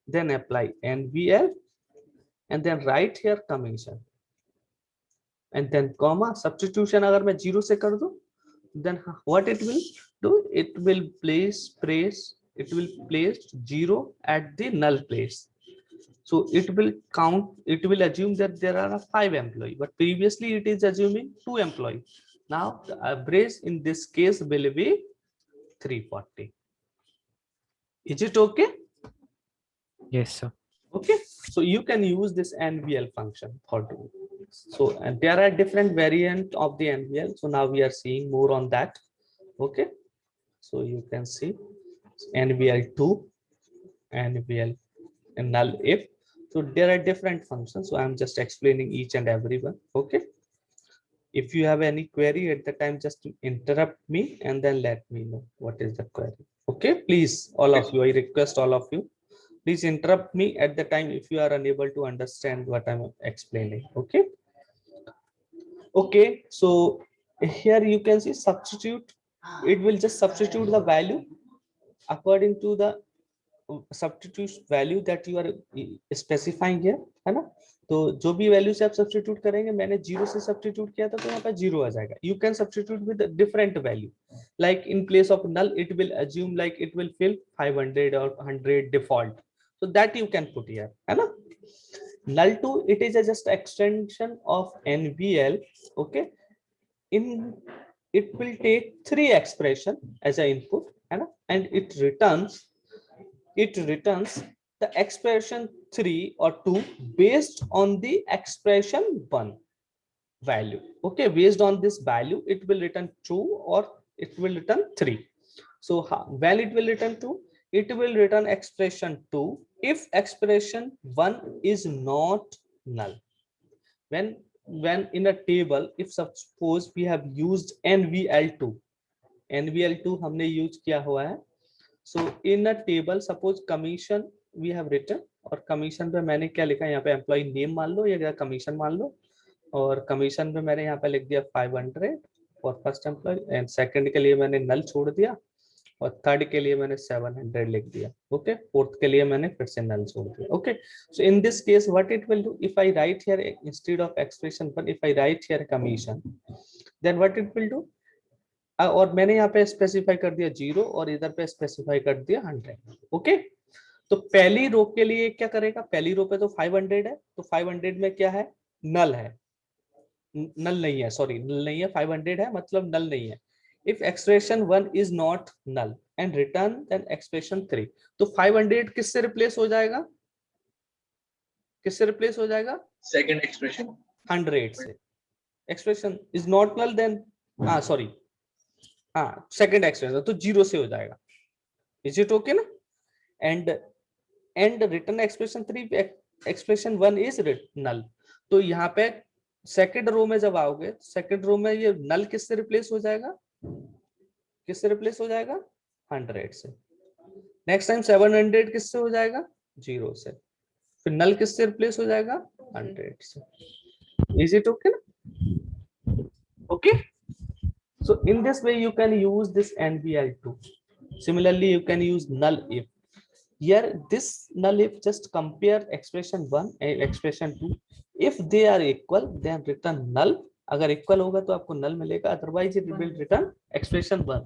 then apply NVL, and then write here commission, and then comma substitution. अगर मैं 0 से कर दूं, then what it will do? It will place 0 at the null place. So it will count. It will assume that there are 5 employees, but previously it is assuming 2 employees. Now the average in this case will be 340. Is it okay? Yes, sir. Okay, so you can use this NVL function for doing this. So and there are different variants of the NVL. So now we are seeing more on that. Okay, so you can see NVL2, NVL and null if. So there are different functions. So I'm just explaining each and every one. Okay. If you have any query at the time, just interrupt me and then let me know what is the query. Okay, please, all of you, I request all of you. Please interrupt me at the time if you are unable to understand what I'm explaining. Okay. Okay. So here you can see substitute. It will just substitute the value according to the substitute value that you are specifying here, है ना? तो जो भी वैल्यू से आप सब्स्टिट्यूट करेंगे, मैंने 0 से सब्स्टिट्यूट किया था तो यहाँ पे 0 आ जाएगा. You can substitute with different value, like in place of null it will assume like it will fill 500 और 100 default, so that you can put here, है ना? Null 2 it is a just extension of NVL. Okay, in it will take 3 expression as a input, है ना? And it returns the expression 3 or 2 based on the expression 1 value. Okay, based on this value it will return true or it will return 3. So when it will return 2, it will return expression 2 if expression 1 is not null. When in a table, if suppose we have used NVL2 हमने यूज किया हुआ है. So in a table, suppose commission we have written, और commission पे मैंने क्या लिखा है यहाँ पे, employee name मान लो या commission मान लो, और commission पे मैंने यहाँ पे लिख दिया 500 और first employee, and second के लिए मैंने null छोड़ दिया और थर्ड के लिए मैंने 700 लिख दिया. ओके, फोर्थ के लिए मैंने फिर से null छोड़ दिया. Okay, so in this case what it will do, if I write here instead of expression 1, if I write here commission, then what it will do, और मैंने यहाँ पे स्पेसिफाई कर दिया 0 और इधर पे स्पेसिफाई कर दिया 100. ओके, तो पहली रो के लिए क्या करेगा, पहली रो पे तो 500 है, तो 500 में क्या है, नल है, नल नहीं है, सॉरी नल नहीं है, 500 है मतलब नल नहीं है. If expression 1 is not null and return then expression 3, तो 500 किससे रिप्लेस हो जाएगा, किससे रिप्लेस हो जाएगा, सेकंड एक्सप्रेशन 100 से. Expression is not null then sorry second expression तो 0 से हो जाएगा. इज इट ओके ना? And return expression 3, expression 1 is null. तो यहाँ पे सेकंड रो में जब आओगे, सेकंड रो में ये नल किससे रिप्लेस हो जाएगा, किससे रिप्लेस हो जाएगा, 100 से. नेक्स्ट टाइम 700 किससे हो जाएगा, 0 से. फिर नल किससे रिप्लेस हो जाएगा, 100 से. इज इट ओके ना? Okay, so in this way you can use this NVL2. Similarly you can use null if. Here this null if just compare expression 1 and expression 2. If they are equal then return null. अगर इक्वल होगा तो आपको नल मिलेगा, otherwise it will return expression 1.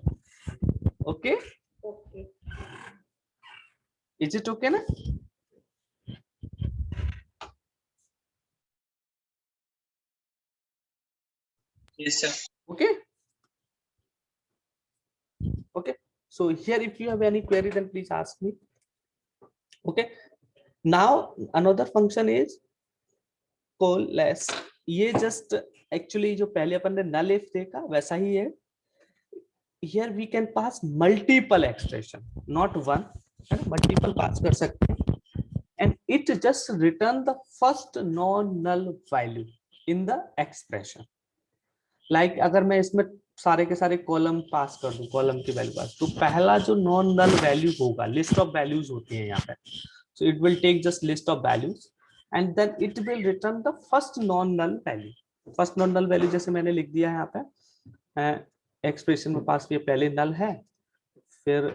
Okay, is it okay ना? Yes sir. Okay, okay, so here if you have any query then please ask me. Okay, now another function is coalesce. ये just actually जो पहले अपन ने null if देखा वैसा ही है. Here we can pass multiple expression, not one, multiple pass कर सकते हैं, and it just return the first non-null value in the expression. Like अगर मैं इसमें सारे के सारे कॉलम पास कर दूं, कॉलम की वैल्यू पास, तो पहला जो नॉन नल वैल्यू होगा, लिस्ट ऑफ वैल्यूज होती है यहाँ पे, so it will take just list of values and then it will return the first non null value. First non null value जैसे मैंने लिख दिया है यहाँ पे, एक्सप्रेशन में पास किया, पहले नल है, फिर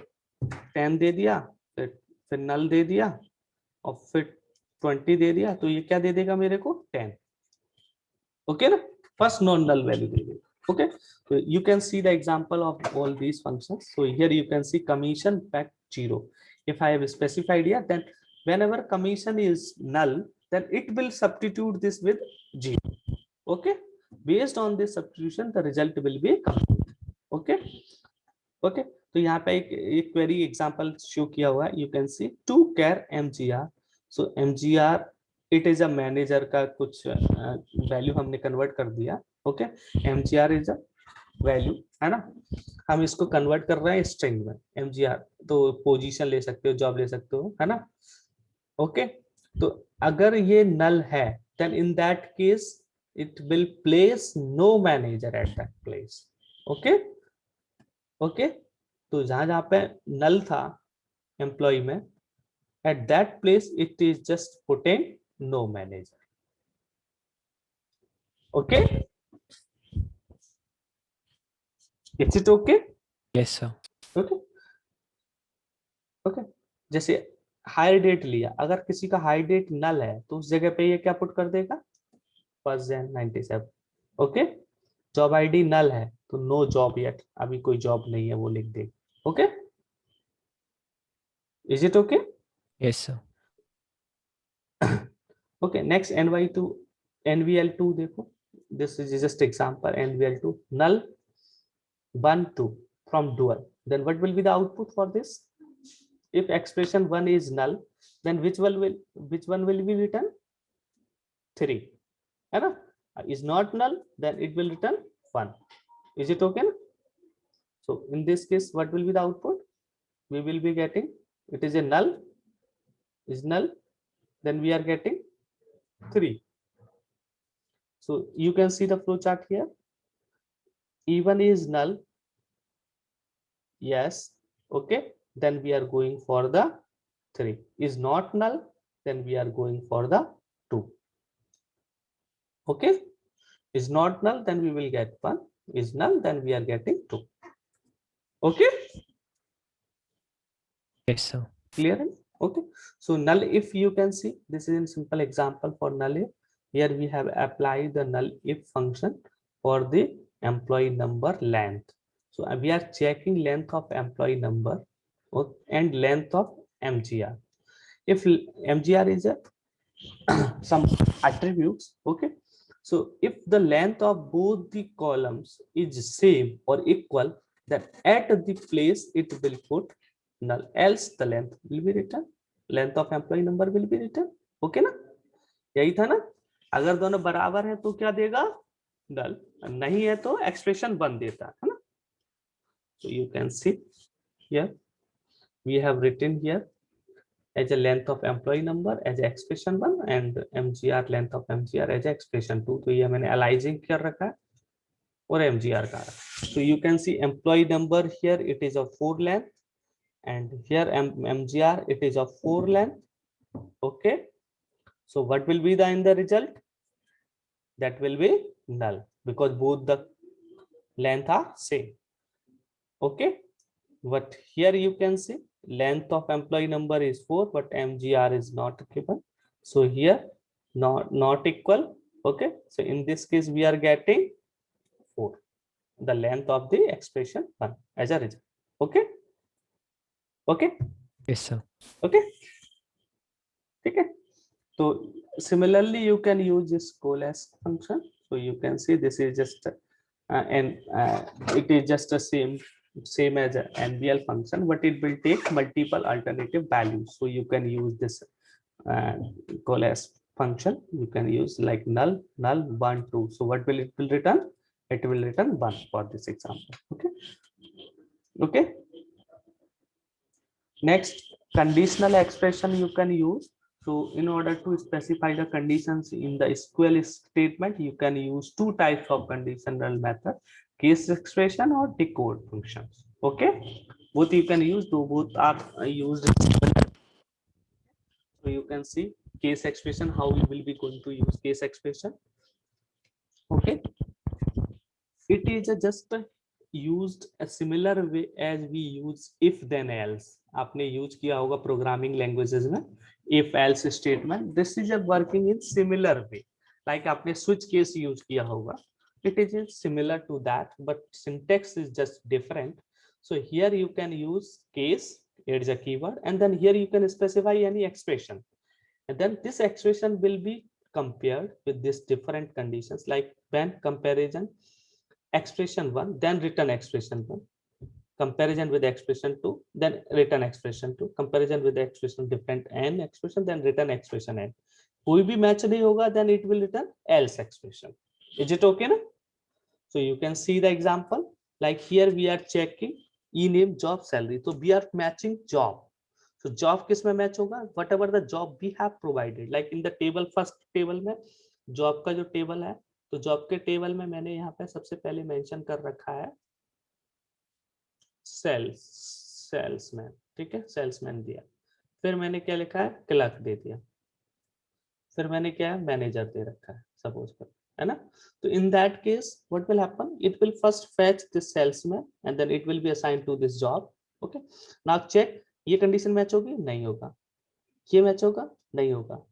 10 दे दिया, फिर नल दे दिया और फिर 20 दे दिया, तो ये क्या दे देगा मेरे को, 10. ओके ना, फर्स्ट नॉन नल वैल्यू दे देगा. Okay, so you can see the example of all these functions. So here you can see commission back 0. If I have specified here, then whenever commission is null, then it will substitute this with 0. Okay, based on this substitution the result will be complete. Okay, okay, तो यहाँ पे एक query example show किया हुआ है. You can see to care MGR. So MGR it is a manager का कुछ वैल्यू हमने कन्वर्ट कर दिया. Okay, MGR is a value, है ना, हम इसको कन्वर्ट कर रहे हैं स्ट्रिंग में. MGR तो पोजीशन ले सकते हो, जॉब ले सकते हो, है ना. ओके, तो अगर ये नल है then in that case it will place no manager at that place. Okay, okay, तो जहां जहां पे नल था एम्प्लॉय में, at that place it is just putting no manager. Okay, is it okay? Yes, sir. Okay okay, जैसे हायर डेट लिया, अगर किसी का हायर डेट नल है तो उस जगह पे ये क्या पुट कर देगा, 1 Jan 97. ओके, जॉब आईडी नल है तो नो जॉब येट, अभी कोई जॉब नहीं है वो लिख देगा. Okay, is it okay? Yes, sir. Okay, next NY2 NVL2 देखो, this is just example. NVL2 null 1 2 from dual, then what will be the output for this? If expression 1 is null, then which one will be written? 3, है ना? Is not null, then it will return 1. Is it okay? So in this case, what will be the output? We will be getting, it is a null, is null, then we are getting 3. So you can see the flow chart here. E1 is null, yes, okay, then we are going for the 3. Is not null, then we are going for the 2. Okay, is not null, then we will get 1. Is null, then we are getting 2. Okay, Yes, sir. clear? Okay, so null, if you can see, this is a simple example for null. Here we have applied the null if function for the employee number length. So we are checking length of employee number and length of MGR. If MGR is a some attributes, okay, so if the length of both the columns is same or equal, then at the place it will put null, else the length will be written, length of employee number will be written. Okay ना, यही था ना? अगर दोनों बराबर है तो क्या देगा, null, नहीं है तो एक्सप्रेशन 1 देता है ना. So you can see here we have written here as a length of employee number as expression 1 and MGR length of MGR as expression 2. तो ये मैंने अलाइजिंग कर रखा है और MGR का. So you can see employee number here it is of 4 length and here MGR it is of 4 length. Okay, so what will be the in the result? That will be null because both the length are same. Okay, but here you can see length of employee number is 4 but MGR is not given, so here not equal. Okay, so in this case we are getting 4, the length of the expression 1 as a result. Okay, okay, Yes, sir. okay, ठीक है. So similarly you can use this coalesce function. So you can see this is just it is just the same as a NVL function, but it will take multiple alternative values. So you can use this coalesce function. You can use like null 1 2. So what will it will return? It will return 1 for this example. Okay, okay. Next, conditional expression you can use. So in order to specify the conditions in the SQL statement, you can use 2 types of conditional method, case expression or decode functions. Okay, both you can use, though both are used. So you can see case expression, how we will be going to use case expression. Okay, it is just used a similar way as we use if then else. आपने यूज किया होगा प्रोग्रामिंग लैंग्वेजेस में if else statement. This is a working in similar way, like आपने switch case यूज किया होगा. It is similar to that, but syntax is just different. So here you can use case, it is a keyword, and then here you can specify any expression, and then this expression will be compared with these different conditions, like when comparison expression 1 then return expression 1, comparison with expression 2 then return expression 2, comparison with the expression different n expression then return expression n. कोई भी मैच नहीं होगा then it will return else expression. Is it okay ना? So you can see the example, like here we are checking e-name job salary, so we are matching job. So job किस में मैच होगा? Whatever the job we have provided, like in the table, first table में job का जो टेबल है, तो जॉब के टेबल में मैंने यहाँ पे सबसे पहले मेंशन कर रखा है सेल्समैन. ठीक है, सेल्समैन दिया. फिर मैंने क्या लिखा है, क्लर्क दे दिया, फिर मैंने क्या है, मैनेजर दे रखा है सपोज कर, है ना। तो in that case what will happen, it will first fetch this salesman and then it will be assign to this job. Okay, now check, ये कंडीशन मैच होगी, नहीं होगा, ये मैच होगा, नहीं होगा,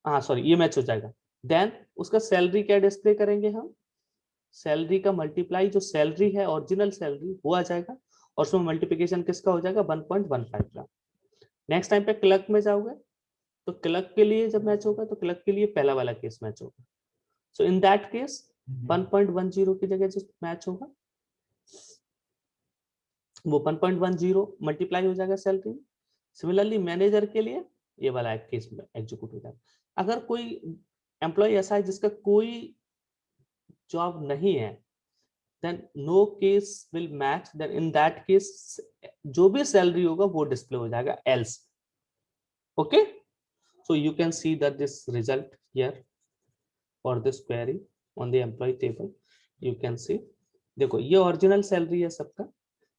हाँ सॉरी ये मैच हो जाएगा। देन उसका सैलरी क्या डिस्प्ले करेंगे हम, सैलरी का मल्टीप्लाई, जो सैलरी है ओरिजिनल सैलरी वो आ जाएगा, और उसमें मल्टीप्लिकेशन किसका हो जाएगा, 1.15 का। नेक्स्ट टाइम पे क्लर्क में जाओगे तो क्लर्क के लिए जब मैच होगा तो क्लर्क के लिए पहला वाला केस मैच होगा। सो इन दैट केस 1.10 की जगह जो मैच होगा वो 1.10 मल्टीप्लाई हो जाएगा सैलरी। सिमिलरली मैनेजर के लिए ये वाला केस में एग्जीक्यूट हो जाएगा। अगर कोई एम्प्लॉय ऐसा है जिसका कोई जॉब नहीं है, then no case will match, then in that case जो भी सैलरी होगा वो डिस्प्ले हो जाएगा else। okay, so you can see that this result here for this query on the employee table you can see, देखो ये ओरिजिनल सैलरी है सबका,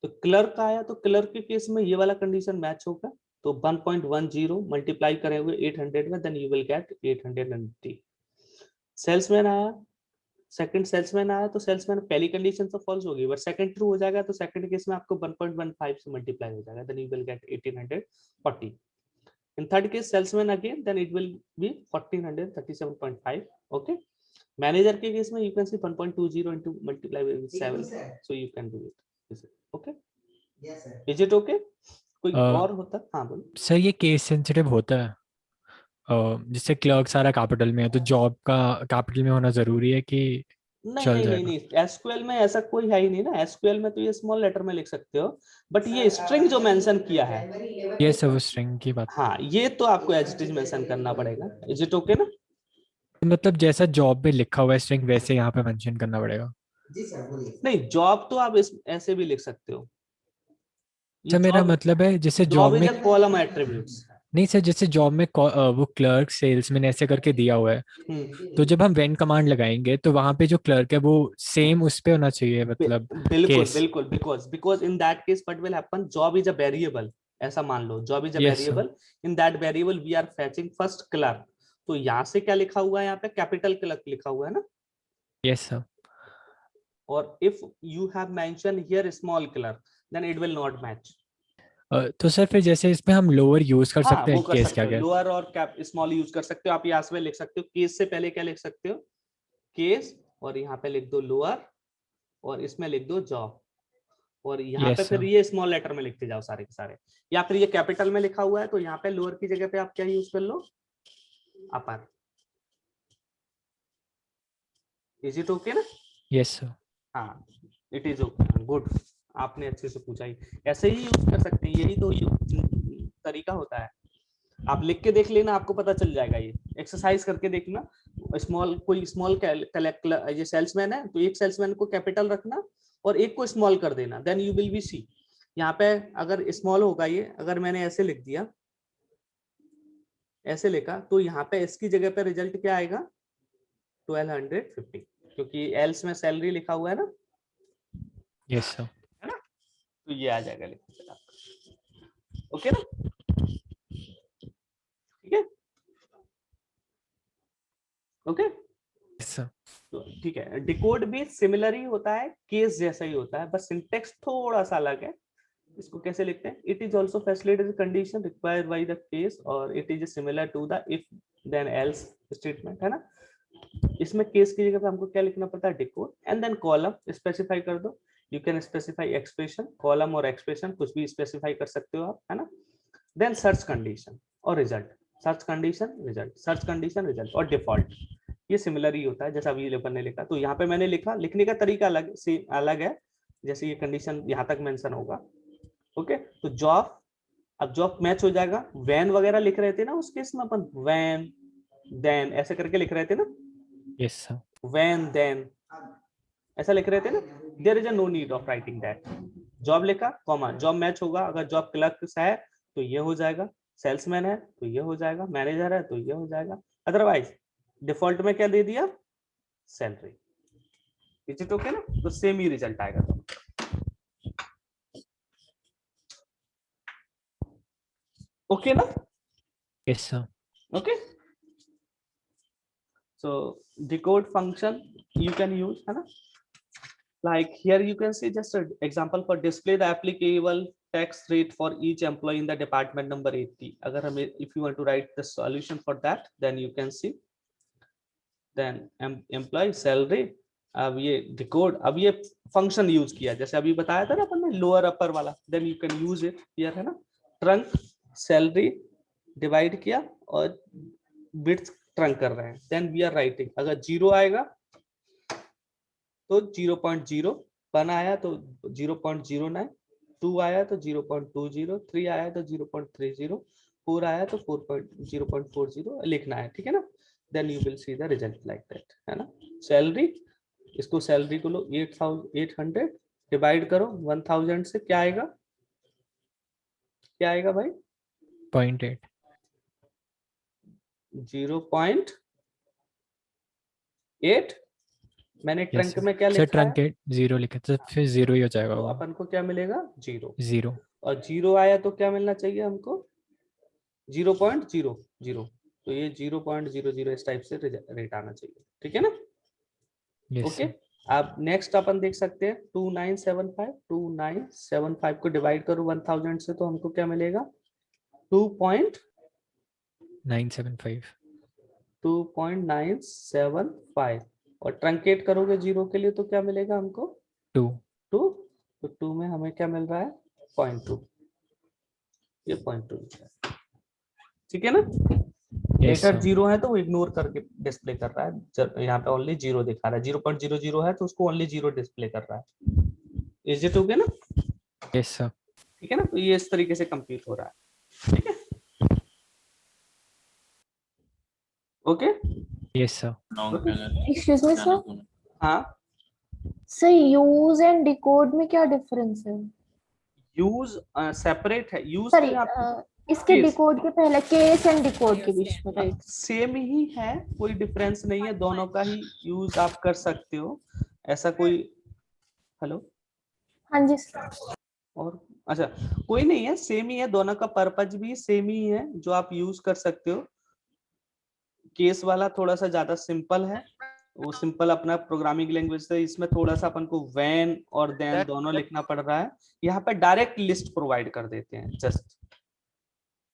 तो क्लर्क आया तो क्लर्क के केस में ये वाला कंडीशन मैच होगा, तो 1.10 मल्टीप्लाई करे हुए 800 में, then you will get 880। Salesman आया, सेकंड सेल्समैन आया तो सेल्समैन पहली कंडीशन तो फॉल्स होगी, बट सेकंड ट्रू हो जाएगा, तो सेकंड केस में आपको 1.15 से मल्टीप्लाई हो जाएगा, then you will get 1840। In third case salesman again, then it will be 1437.5। Okay, manager के केस में you can see 1.20 into multiply with 7, so you can do it. Okay, yes sir. Is it okay? कोई और होता? हाँ बोलो सर ये केस सेंसिटिव होता है, जिससे क्लर्क सारा कैपिटल में है, तो जॉब का कैपिटल में होना जरूरी है कि नहीं चल नहीं नहीं जाएगा? नहीं, एसक्यूएल में ऐसा कोई है ही नहीं ना, एसक्यूएल में तो ये स्मॉल लेटर में लिख सकते हो, बट ये स्ट्रिंग जो मेंशन किया है, ये सब उस स्ट्रिंग की बात, हाँ ये तो आपको एज इट इज मेंशन करना पड़ेगा। इज इट ओके ना? मतलब जैसा जॉब में लिखा हुआ है स्ट्रिंग वैसे यहाँ पे मेंशन करना पड़ेगा? जी सर बोलिए। नहीं, जॉब तो आप इस ऐसे भी लिख सकते हो, ये सर मेरा जॉब, मतलब है जैसे जॉब जॉब इज में, अ कॉलम एट्रीब्यूट्स। नहीं सर जैसे जॉब में वो क्लर्क सेल्समैन ऐसे करके दिया हुआ है, तो जब हम वेन कमांड लगाएंगे तो वहां पे जो क्लर्क है वो सेम उस पे होना चाहिए, मतलब बिल्कुल केस। बिल्कुल, because in that case what will happen, job is a variable, ऐसा मान लो job is a yes sir, variable, in that variable we are fetching first clerk, तो यहाँ से क्या लिखा हुआ है, यहाँ पे कैपिटल क्लर्क लिखा हुआ है ना, यस सर। और if you have mention here small clerk then it will not match. तो सर फिर जैसे इसमें हम लोअर यूज कर हाँ सकते वो हैं कर केस सकते क्या हो, क्या? लोअर और कैप स्मॉल यूज कर सकते हो आप, यहाँ से लिख सकते हो केस से पहले क्या लिख सकते हो, केस, और यहाँ पे लिख दो लोअर, और इसमें लिख दो जॉब, और यहाँ पे यस फिर सर। ये स्मॉल लेटर में लिखते जाओ सारे के सारे, या फिर ये कैपिटल में लिखा हुआ है तो यहाँ पे लोअर की जगह पे आप क्या यूज कर लो, अपर। इज इट ओके ना? Yes sir. हाँ इट इज ओके, गुड, आपने अच्छे से पूछा ही, ऐसे ही यूज कर सकते हैं, यही तो तरीका होता है। आप लिख के देख लेना, आपको पता चल जाएगा, ये एक्सरसाइज करके देखना। स्मॉल, कोई स्मॉल ये सेल्समैन है तो एक सेल्समैन को कैपिटल रखना और एक को स्मॉल कर देना, then you will be see. यहाँ पे अगर स्मॉल होगा ये, अगर मैंने ऐसे लिख दिया, ऐसे लिखा, तो यहाँ पे इसकी जगह पे रिजल्ट क्या आएगा, 1250, क्योंकि एल्स में सैलरी लिखा हुआ है ना, यस सर। है ना, तो ये आ जाएगा लिख के। ओके ना, ठीक है, ओके। Yes sir. तो ठीक है, डिकोड भी सिमिलर ही होता है, केस जैसा ही होता है, बस सिंटेक्स थोड़ा सा अलग है। इसको कैसे लिखते हैं, it is also facilitated condition required by the case, और it is similar to the if then else statement, है ना। इसमें केस की जगह पे हमको क्या लिखना पड़ता है, decode, and then column specify कर दो। You can specify expression, column और एक्सप्रेशन कुछ भी स्पेसिफाई कर सकते हो आप, है ना। देन सर्च कंडीशन और result, search condition result, search condition result, और डिफॉल्ट, ये सिमिलर ही होता है जैसा अभी लेपर ने लिखा। तो यहाँ पे मैंने लिखा, लिखने का तरीका अलग से अलग है, जैसे ये कंडीशन यहाँ तक मेंशन होगा। ओके, तो जॉब, अब जॉब मैच हो जाएगा, वैन वगैरह लिख रहे थे ना उस केस में अपन, वैन देन ऐसे करके लिख रहे थे ना, यस सर। वैन देन ऐसा लिख रहे थे ना, there is a no need of writing that. Job लिखा, कॉमा, जॉब मैच होगा, अगर जॉब क्लर्क है तो ये हो जाएगा, सेल्समैन है तो ये हो जाएगा, मैनेजर है तो ये हो जाएगा, अदरवाइज डिफॉल्ट में क्या दे दिया, सैलरी। इज इट ओके ना, तो सेम ही रिजल्ट आएगा। ओके ना? Yes sir. Okay. So decode function you can use, है ना? Like here you can see just an example for display the applicable tax rate for each employee in the department number 80. अगर हमें if you want to write the solution for that, then you can see then employee salary. अब ये decode, अब ये function use किया जैसे अभी बताया था ना अपन ने lower upper वाला, then you can use it here, है ना? Trunk salary divide किया और बिट्स ट्रंक कर रहे हैं, देन वी आर राइटिंग, अगर 0 आएगा तो 0.01 आया तो 0.09, 2 आया तो 0.20, 3 आया तो 0.30, 4 आया तो 0.40 लिखना है, ठीक है ना? Then you will see the result like that, है ना? सैलरी, इसको सैलरी को लो 800 डिवाइड करो 1000 से, क्या आएगा? क्या आएगा भाई? 0.8। 0.8। मैंने ट्रंक में क्या सर लिखा है? ट्रंक 0 लिखा तो फिर 0 ही हो जाएगा तो वो। अपन को क्या मिलेगा? 0। 0। और 0 आया तो क्या मिलना चाहिए हमको? 0.00। तो ये 0.00 इस टाइप से रेट आना चाहिए, ठीक है ना? Yes okay, sir. अब नेक्स्ट अपन देख सकते हैं 2975 को डिवाइड करो 1000 से तो हमको क्या मिलेगा? 975। 2.975। और ट्रंकेट करोगे 0 के लिए तो क्या मिलेगा हमको? 2। 2। तो 2 में हमें क्या मिल रहा है? 0.2। ये 0.2, ठीक है ना? Yes letter sir. 0 है तो वो इग्नोर करके डिस्प्ले कर रहा है, यहाँ पे ओनली 0 दिखा रहा है। 0.00 है तो उसको ओनली 0 डिस्प्ले कर रहा है। इज इट ओके ना? Yes sir. ठीक है ना? तो ये इस तरीके से कंप्लीट हो रहा है, ठीक है? Okay, yes sir. Excuse me sir, हाँ। सर यूज एंड डिकोड में क्या डिफरेंस है? यूज सेपरेट है, यूज सॉरी, तो इसके Case. डिकोड के पहले केस एंड डिकोड के बीच में, राइट? सेम ही है, कोई डिफरेंस नहीं है, दोनों का ही यूज आप कर सकते हो, ऐसा कोई। हेलो, हाँ जी सर। और अच्छा, कोई नहीं है, सेम ही है, दोनों का पर्पज भी सेम ही है जो आप यूज कर सकते हो। केस वाला थोड़ा सा ज्यादा सिंपल है, वो सिंपल अपना प्रोग्रामिंग लैंग्वेज से, इसमें थोड़ा सा अपन को व्हेन और देन दोनों लिखना पड़ रहा है। यहाँ पे डायरेक्ट लिस्ट प्रोवाइड कर देते हैं जस्ट,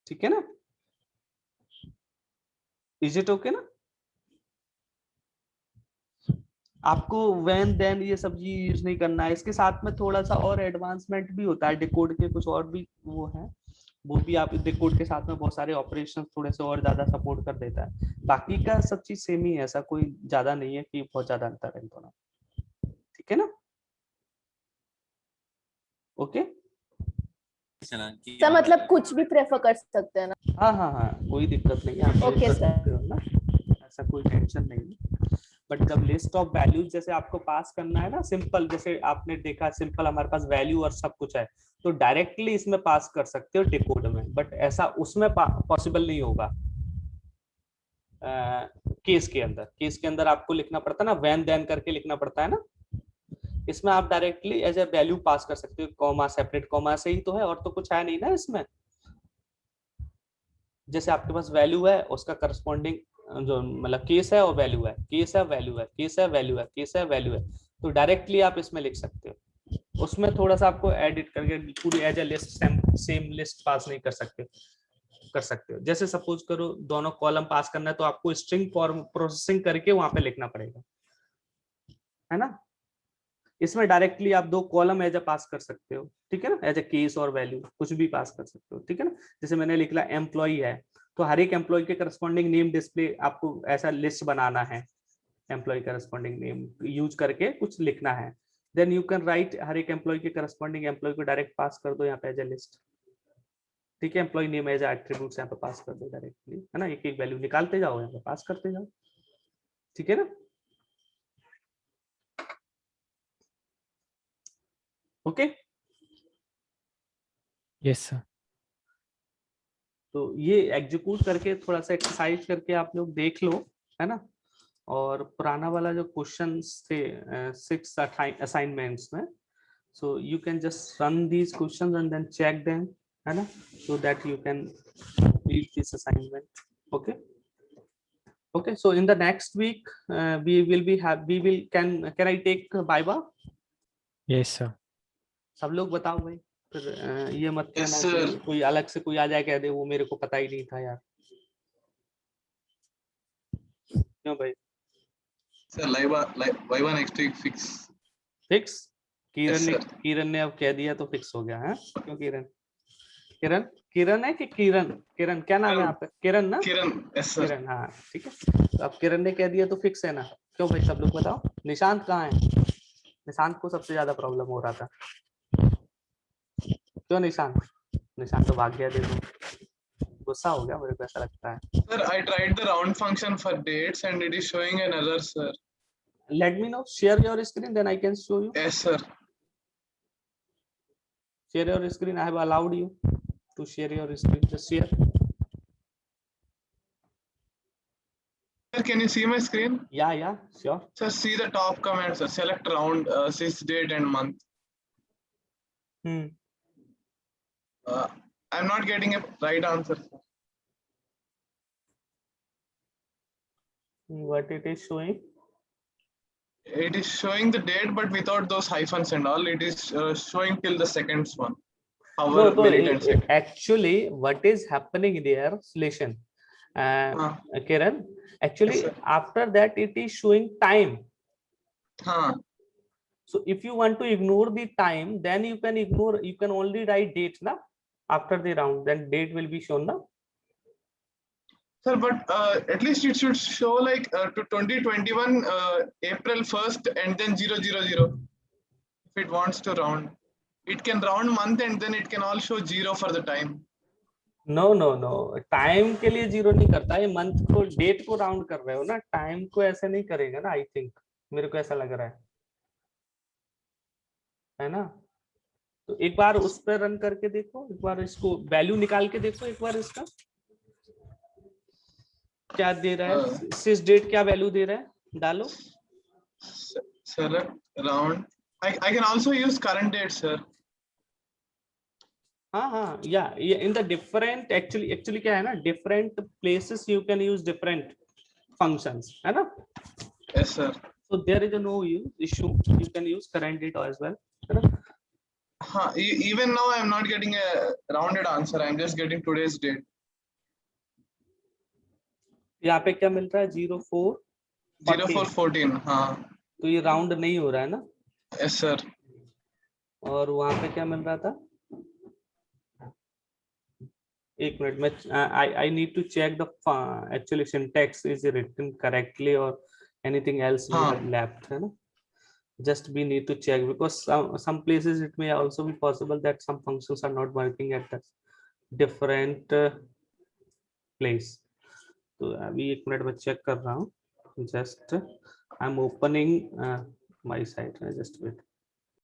ठीक है ना? इज इट ओके ना? आपको व्हेन देन ये सब यूज नहीं करना है, इसके साथ में थोड़ा सा और एडवांसमेंट भी होता है, डिकोड के कुछ और भी वो है, वो भी आप डिकोड के साथ में बहुत सारे ऑपरेशंस थोड़े से और ज्यादा सपोर्ट कर देता है। बाकी का सब चीज सेम ही है, ऐसा कोई ज्यादा नहीं है कि बहुत ज्यादा अंतर है दोनों, ठीक है ना? ओके, सर मतलब कुछ भी प्रेफर कर सकते हैं ना? हाँ हाँ हाँ, कोई दिक्कत नहीं है, आप Okay, कर sir. सकते हो ना, ऐसा कोई टेंशन नहीं है। बट जब लिस्ट ऑफ वैल्यूज जैसे आपको पास करना है ना, सिंपल जैसे आपने देखा, सिंपल हमारे पास वैल्यू और सब कुछ है, तो डायरेक्टली इसमें पास कर सकते हो डिकोड में, बट ऐसा उसमें पॉसिबल नहीं होगा। केस के अंदर आपको लिखना पड़ता है ना, व्हेन देन करके लिखना पड़ता है ना, इसमें आप directly as a value pass कर सकते हो, कॉमा सेपरेट कॉमा से ही तो है, और तो कुछ है नहीं ना इसमें। जैसे आपके पास वैल्यू है, उसका करस्पॉन्डिंग जो मतलब केस है और वैल्यू है, केस है वैल्यू है, केस है वैल्यू है, केस है वैल्यू है, तो डायरेक्टली आप इसमें लिख सकते हो। उसमें थोड़ा सा आपको एडिट करके पूरी as a list same list pass नहीं कर सकते हो। जैसे सपोज करो दोनों कॉलम पास करना है तो आपको स्ट्रिंग प्रोसेसिंग करके वहां पे लिखना पड़ेगा, है ना? इसमें डायरेक्टली आप 2 कॉलम एज ए पास कर सकते हो, ठीक है ना? एज ए केस और वैल्यू कुछ भी पास कर सकते हो, ठीक है ना? जैसे मैंने लिख ला एम्प्लॉई है, तो हर एक एम्प्लॉय के करस्पॉन्डिंग नेम डिस्प्ले आपको ऐसा लिस्ट बनाना है, एम्प्लॉय करस्पॉन्डिंग नेम यूज करके कुछ लिखना है, देन यू कैन राइट हर एक एम्प्लॉय के करस्पॉन्डिंग एम्प्लॉय को डायरेक्ट पास कर दो यहाँ पे एज ए लिस्ट, ठीक है? एम्प्लॉय नेम एज एट्रीब्यूट्स यहाँ पे पास कर दो डायरेक्टली, है ना? एक एक वैल्यू निकालते जाओ, यहाँ पे पास करते जाओ, ठीक है ना? Okay, yes sir. तो ये एग्जीक्यूट करके थोड़ा सा एक्सरसाइज करके आप लोग देख लो, है ना? और पुराना वाला जो क्वेश्चन थे 6 असाइनमेंट्स में, so you can just run these questions and then check them, है ना, so that you can read this assignment. Okay. Okay, so in the next week can I take Viva? Yes sir. सब लोग बताओ भाई, फिर ये मत Yes, कहना कि sir. कोई अलग से कोई आ जाए कह दे वो मेरे को पता ही नहीं था यार, क्यों भाई? Sir, Viva next week fix. Fix? Yes, sir. किरण ने अब कह दिया तो फिक्स हो गया है। क्यों किरण? किरण किरण है कि किरण? किरण क्या नाम है आपका? किरण ना? Kiran, yes sir. किरण, हाँ ठीक है। तो अब किरण ने कह दिया तो फिक्स है ना? क्यों भाई सब लोग बताओ। निशांत कहाँ है? निशांत को सबसे ज्यादा प्रॉब्लम हो रहा था। क्यों निशांत? निशांत तो भाग गया, देखो गुस्सा हो गया, मुझे को ऐसा लगता है। Sir, I tried the round function for dates and it is showing an error, sir. Let me know, share your screen, then I can show you. Yes, sir. Share your screen. I have allowed you to share your screen. Just share. Sir, can you see my screen? Yeah, sure. Sir, see the top command, sir. Select round, sys date and month. I'm not getting a right answer, sir. What it is showing? It is showing the date, but without those hyphens and all. It is showing till the seconds one. Hour, No, minute, and second. actually, what is happening there? Listen, Kiran. Actually, Yes, sir. after that, it is showing time. Huh. So, if you want to ignore the time, then you can ignore. You can only write date, na? After the round, then date will be shown, na? Sir, but at least it should show like to 2021 April 1st and then 000. If it wants to round, it can round month and then it can all show 0 for the time. No. Time के लिए जीरो नहीं करता है, मंथ को डेट को राउंड कर रहे हो ना, टाइम को ऐसे नहीं करेगा ना। आई थिंक, मेरे को ऐसा लग रहा है ना। तो एक बार उस पर रन करके देखो, एक बार इसको वैल्यू निकाल के देखो, एक बार इसका क्या दे रहा है, सिस डेट क्या वैल्यू दे रहा है, डालो। Select round. I can also use current date, sir. हाँ, या इन द डिफरेंट, एक्चुअली क्या है ना, different places you can use different functions, है ना। Yes, sir. So there is no issue, you can use current date as well, है ना। Even now I am not getting a rounded answer. I am just getting today's date. यहाँ पे क्या मिल रहा है? 0414। 0414. हाँ. तो ये राउंड नहीं हो रहा है ना। Yes, sir. और वहां पे क्या मिल रहा था? एक मिनट में, I need to check the actually syntax is written correctly or anything else we have left, है ना। Just we need to check because some places it may also be possible that some functions are not working at the different place. तो अभी एक मिनट में चेक कर रहा हूँ। Just I'm opening my site. Just wait.